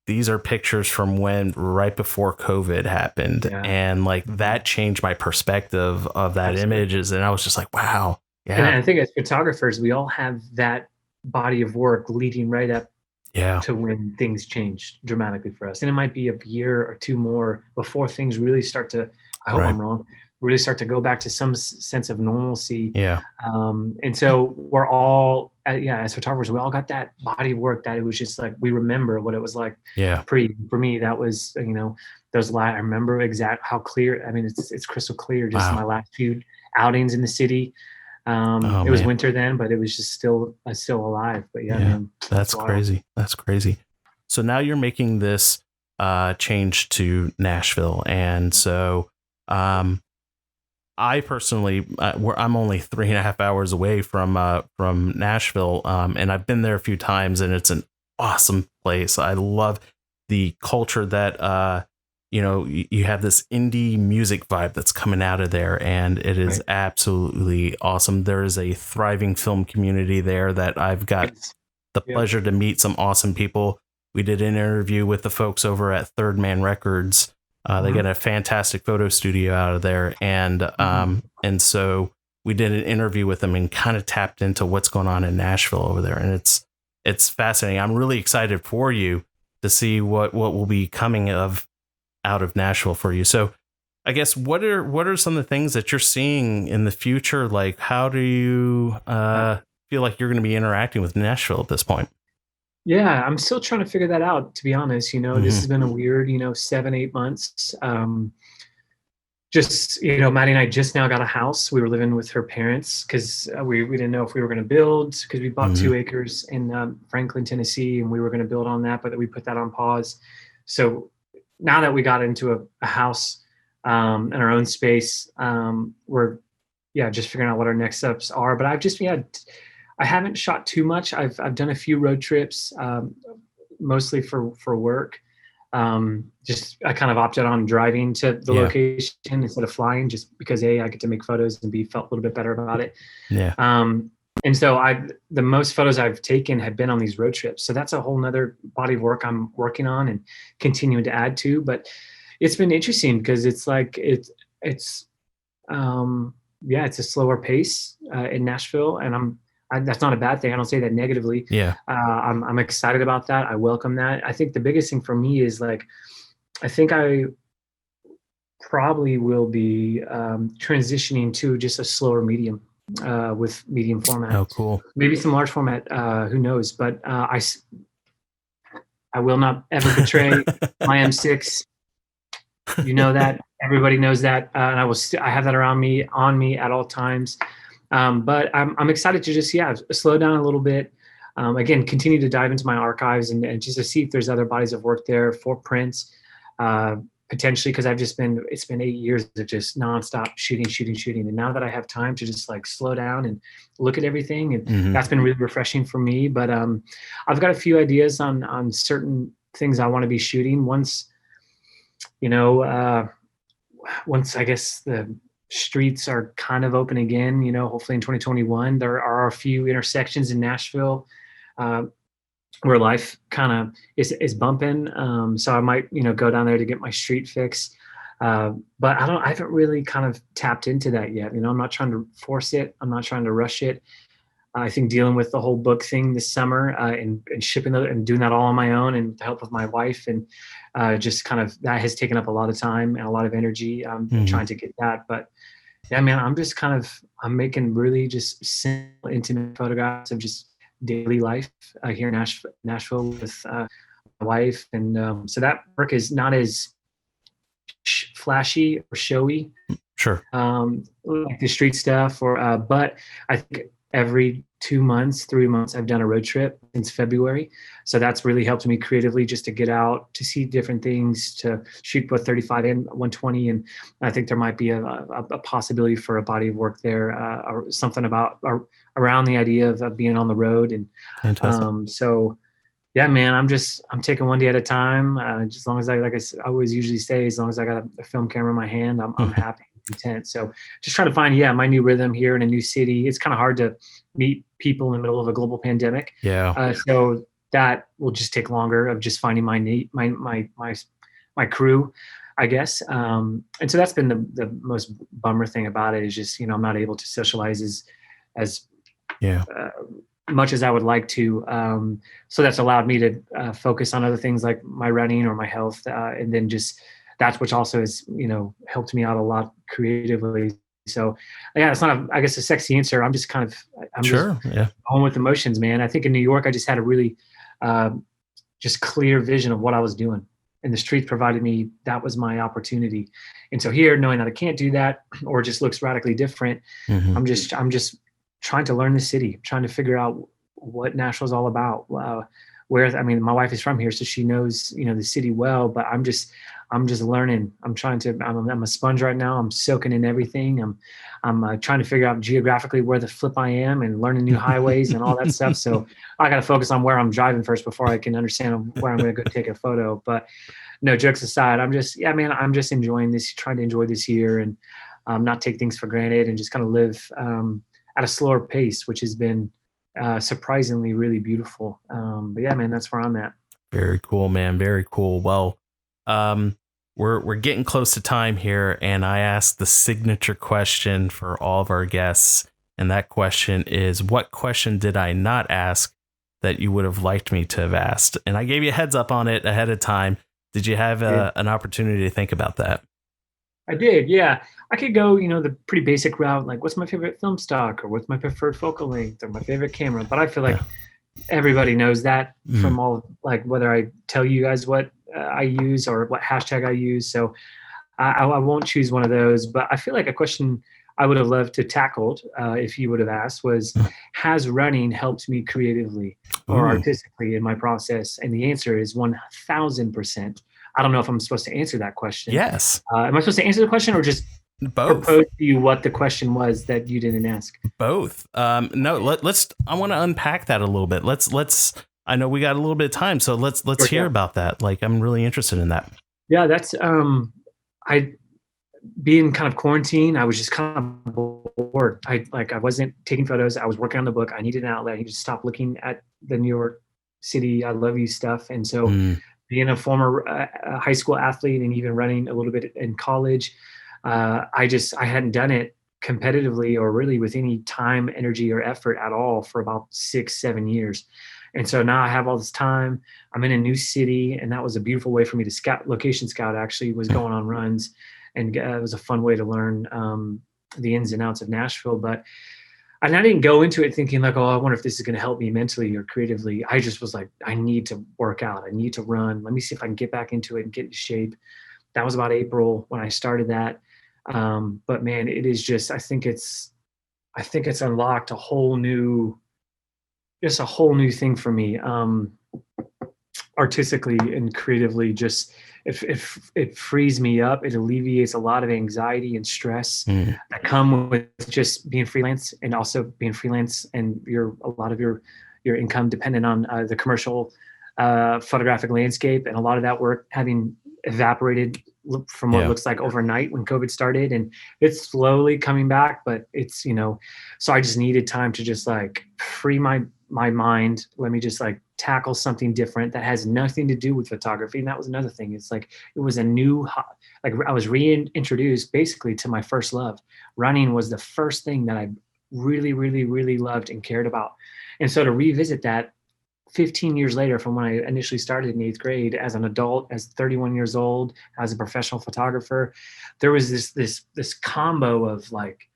these are pictures from right before COVID happened. Yeah. And like that changed my perspective of that images. And I was just like, wow. Yeah. And I think as photographers, we all have that body of work leading right up to when things change dramatically for us. And it might be a year or two more before things really start to, I hope I'm wrong, really start to go back to some sense of normalcy. Yeah. And so we're all, yeah, as photographers, we all got that body of work that it was just like, we remember what it was like Yeah. for me, that was, those I remember exact how clear, I mean, it's crystal clear, just my Wow. last few outings in the city. Oh It was man. winter then, but it was just still alive. But yeah, Yeah. man, it's That's wild. crazy. That's crazy. So now you're making this change to Nashville. And so I personally, I'm only 3.5 hours away from Nashville, and I've been there a few times, and it's an awesome place. I love the culture that you have this indie music vibe that's coming out of there, and it is Right. absolutely awesome. There is a thriving film community there that I've got It's, the yep. pleasure to meet some awesome people. We did an interview with the folks over at Third Man Records. They Mhm. get a fantastic photo studio out of there, Mhm. and so we did an interview with them and kind of tapped into what's going on in Nashville over there, and it's fascinating. I'm really excited for you to see what will be coming of out of Nashville for you. So I guess what are some of the things that you're seeing in the future? Like, how do you feel like you're going to be interacting with Nashville at this point? Yeah, I'm still trying to figure that out, to be honest. This Hmm. has been a weird, 7, 8 months. Just, Maddie and I just now got a house. We were living with her parents because we didn't know if we were going to build, because we bought Hmm. 2 acres in Franklin, Tennessee, and we were going to build on that, but we put that on pause. So now that we got into a house in our own space, we're, yeah, just figuring out what our next steps are. But yeah, I haven't shot too much. I've done a few road trips, mostly for work. Just I kind of opted on driving to the Yeah. location instead of flying, just because A, I get to make photos and B, felt a little bit better about it. Yeah. And so the most photos I've taken have been on these road trips. So that's a whole nother body of work I'm working on and continuing to add to. But it's been interesting because it's like it's yeah, it's a slower pace in Nashville, and that's not a bad thing. I don't say that negatively. Yeah. I'm excited about that. I welcome that. I think the biggest thing for me is like, I think I probably will be transitioning to just a slower medium with medium format, Oh, cool. maybe some large format. Who knows? But I will not ever betray my M6. You know that. Everybody knows that, and I have that around me, on me at all times. But I'm excited to just, yeah, slow down a little bit. Again, continue to dive into my archives and just to see if there's other bodies of work there for prints, uh, potentially, because it's been 8 years of just nonstop shooting, shooting, shooting. And now that I have time to just like slow down and look at everything, and Hmm. that's been really refreshing for me. But I've got a few ideas on certain things I want to be shooting you know, uh, once I guess the streets are kind of open again, hopefully in 2021. There are a few intersections in Nashville uh, where life kind of is bumping. So I might, go down there to get my street fix. But I haven't really kind of tapped into that yet. I'm not trying to force it. I'm not trying to rush it. I think dealing with the whole book thing this summer and shipping and doing that all on my own and with the help of my wife, and just kind of that has taken up a lot of time and a lot of energy Hmm. trying to get that. But yeah, man, I'm making really just simple, intimate photographs of just daily life here in Nashville with my wife, and so that work is not as flashy or showy Sure. like the street stuff, or but I think every 2 months, 3 months, I've done a road trip since February. So that's really helped me creatively just to get out, to see different things, to shoot both 35 and 120. And I think there might be a possibility for a body of work there, or something about around the idea of being on the road. And Fantastic. so yeah, man, I'm taking one day at a time. Just as long as like I always usually say, as long as I got a film camera in my hand, I'm happy and content. So just trying to find, yeah, my new rhythm here in a new city. It's kind of hard to meet people in the middle of a global pandemic. Yeah. So that will just take longer of just finding my crew, I guess. And so that's been the most bummer thing about it, is just, I'm not able to socialize as Yeah. uh, much as I would like to. So that's allowed me to focus on other things like my running or my health, and then just that's which also has, helped me out a lot creatively. So yeah, it's not I guess a sexy answer. I'm just Sure. Yeah. going with emotions, man. I think in New York, I just had a really um, just clear vision of what I was doing. And the streets provided me, that was my opportunity. And so here, knowing that I can't do that or just looks radically different, Hmm. I'm just trying to learn the city, trying to figure out what Nashville's all about. Where I mean, my wife is from here, so she knows the city well. But I'm just learning. I'm a sponge right now. I'm soaking in everything. I'm trying to figure out geographically where the flip I am and learning new highways and all that stuff. So I got to focus on where I'm driving first before I can understand where I'm going to go take a photo. But no, jokes aside, yeah, man, I'm just enjoying this, trying to enjoy this year and not take things for granted and just kind of live at a slower pace, which has been surprisingly really beautiful. But yeah, man, that's where I'm at. Very cool, man. Very cool. Well, um, we're getting close to time here, and I asked the signature question for all of our guests, and that question is, what question did I not ask that you would have liked me to have asked? And I gave you a heads up on it ahead of time. Did you have an opportunity to think about that? I did, yeah. I could go, the pretty basic route, like what's my favorite film stock or what's my preferred focal length or my favorite camera. But I feel Yeah. like everybody knows that Mm. from all, like whether I tell you guys what I use or what hashtag I use. So I won't choose one of those. But I feel like a question I would have loved to tackled if you would have asked was, has running helped me creatively or Ooh. artistically in my process? And the answer is 1000%. I don't know if I'm supposed to answer that question. Yes. Am I supposed to answer the question or just Both. propose to you what the question was that you didn't ask? Both. No, let's I want to unpack that a little bit. Let's I know we got a little bit of time, so let's Sure, hear yeah. about that. Like, I'm really interested in that. Yeah, that's I being kind of quarantined, I was just kind of bored. I wasn't taking photos. I was working on the book. I needed an outlet. I needed to stop looking at the New York City I love you stuff. And so Mm, being a former high school athlete and even running a little bit in college, I hadn't done it competitively or really with any time, energy, or effort at all for about 6, 7 years. And so now I have all this time. I'm in a new city, and that was a beautiful way for me to location scout. Actually, was going on runs, and it was a fun way to learn the ins and outs of Nashville. But and I didn't go into it thinking like, oh, I wonder if this is going to help me mentally or creatively. I just was like, I need to work out. I need to run. Let me see if I can get back into it and get into shape. That was about April when I started that. But man, it is just, I think it's unlocked just a whole new thing for me. Artistically and creatively, just it frees me up. It alleviates a lot of anxiety and stress mm, that come with just being freelance, and also being freelance and a lot of your income dependent on the commercial photographic landscape, and a lot of that work having evaporated from what yeah. looks like overnight when COVID started, and it's slowly coming back, but it's so I just needed time to just like free my mind. Let me just like tackle something different that has nothing to do with photography. And that was another thing. It's like it was a new, like I was reintroduced basically to my first love. Running was the first thing that I really, really, really loved and cared about. And so to revisit that 15 years later from when I initially started in eighth grade as an adult, as 31 years old, as a professional photographer, there was this combo of like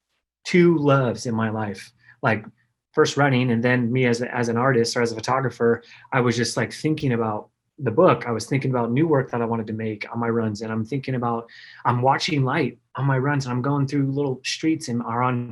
two loves in my life. Like first running, and then me as an artist or as a photographer, I was just like thinking about the book. I was thinking about new work that I wanted to make on my runs, and I'm watching light on my runs, and I'm going through little streets and are on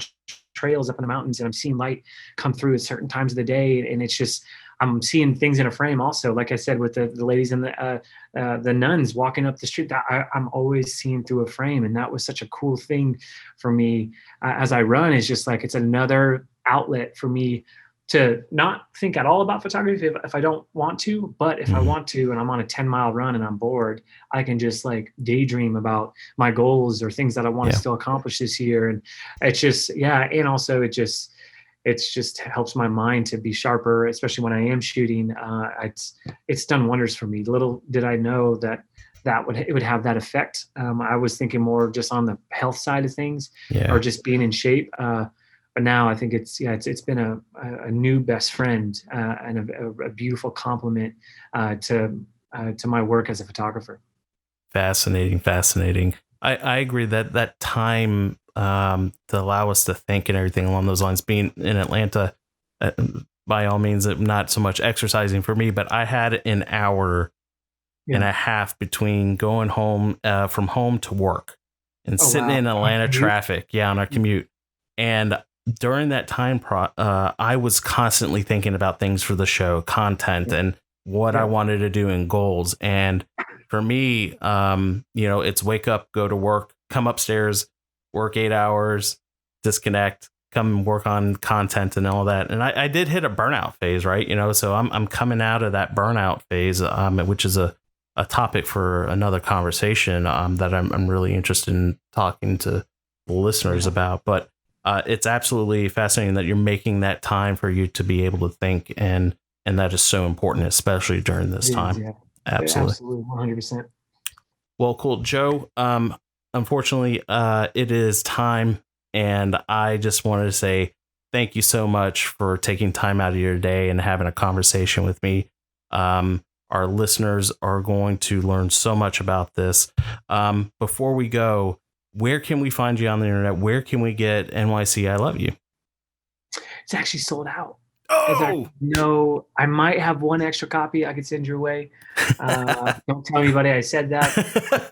trails up in the mountains, and I'm seeing light come through at certain times of the day, and it's just I'm seeing things in a frame. Also, like I said, with the ladies and the nuns walking up the street, that I'm always seeing through a frame, and that was such a cool thing for me as I run. Is just like it's another outlet for me to not think at all about photography if I don't want to, but if I Mm, want to and I'm on a 10-mile run and I'm bored, I can just like daydream about my goals or things that I want to yeah. still accomplish this year. And it's just, yeah. And also it's just helps my mind to be sharper, especially when I am shooting. It's done wonders for me. Little did I know that it would have that effect. I was thinking more just on the health side of things or Yeah. just being in shape. But now I think it's been a new best friend and a beautiful compliment to my work as a photographer. Fascinating. I agree that time to allow us to think and everything along those lines. Being in Atlanta, by all means, not so much exercising for me, but I had an hour and a half between going home from home to work and sitting in Atlanta traffic. Yeah, on our commute. And during that time, I was constantly thinking about things for the show, content, and what I wanted to do and goals. And for me, it's wake up, go to work, come upstairs, work 8 hours, disconnect, come work on content and all that. And I did hit a burnout phase, right? So I'm coming out of that burnout phase, which is a topic for another conversation that I'm really interested in talking to the listeners about. But it's absolutely fascinating that you're making that time for you to be able to think, and that is so important, especially during this time. Yeah. Absolutely, 100%. Well, cool, Joe. Unfortunately, it is time, and I just wanted to say thank you so much for taking time out of your day and having a conversation with me. Our listeners are going to learn so much about this. Before we go, where can we find you on the internet? Where can we get NYC I Love You? It's actually sold out. Oh! No, I might have one extra copy I could send your way. Don't tell anybody I said that.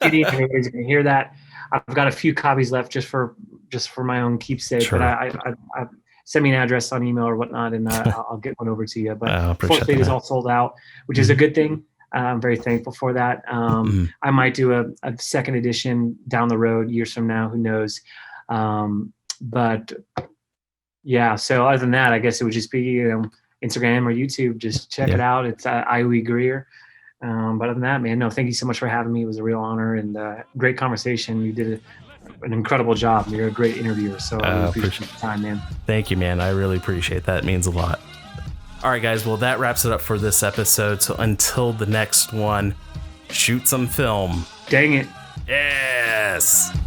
Everybody's going to hear that. I've got a few copies left just for my own keepsake. Sure. But I send me an address on email or whatnot, and I'll get one over to you. But unfortunately, it is all sold out, which is a good thing. I'm very thankful for that. I might do a second edition down the road, years from now, who knows. But yeah, so other than that, I guess it would just be Instagram or YouTube. Just check it out. It's Joe Greer. But other than that, man, no, thank you so much for having me. It was a real honor and great conversation. You did an incredible job. You're a great interviewer. So I really appreciate the time, man. Thank you, man. I really appreciate that. It means a lot. All right, guys. Well, that wraps it up for this episode. So until the next one, shoot some film. Dang it. Yes.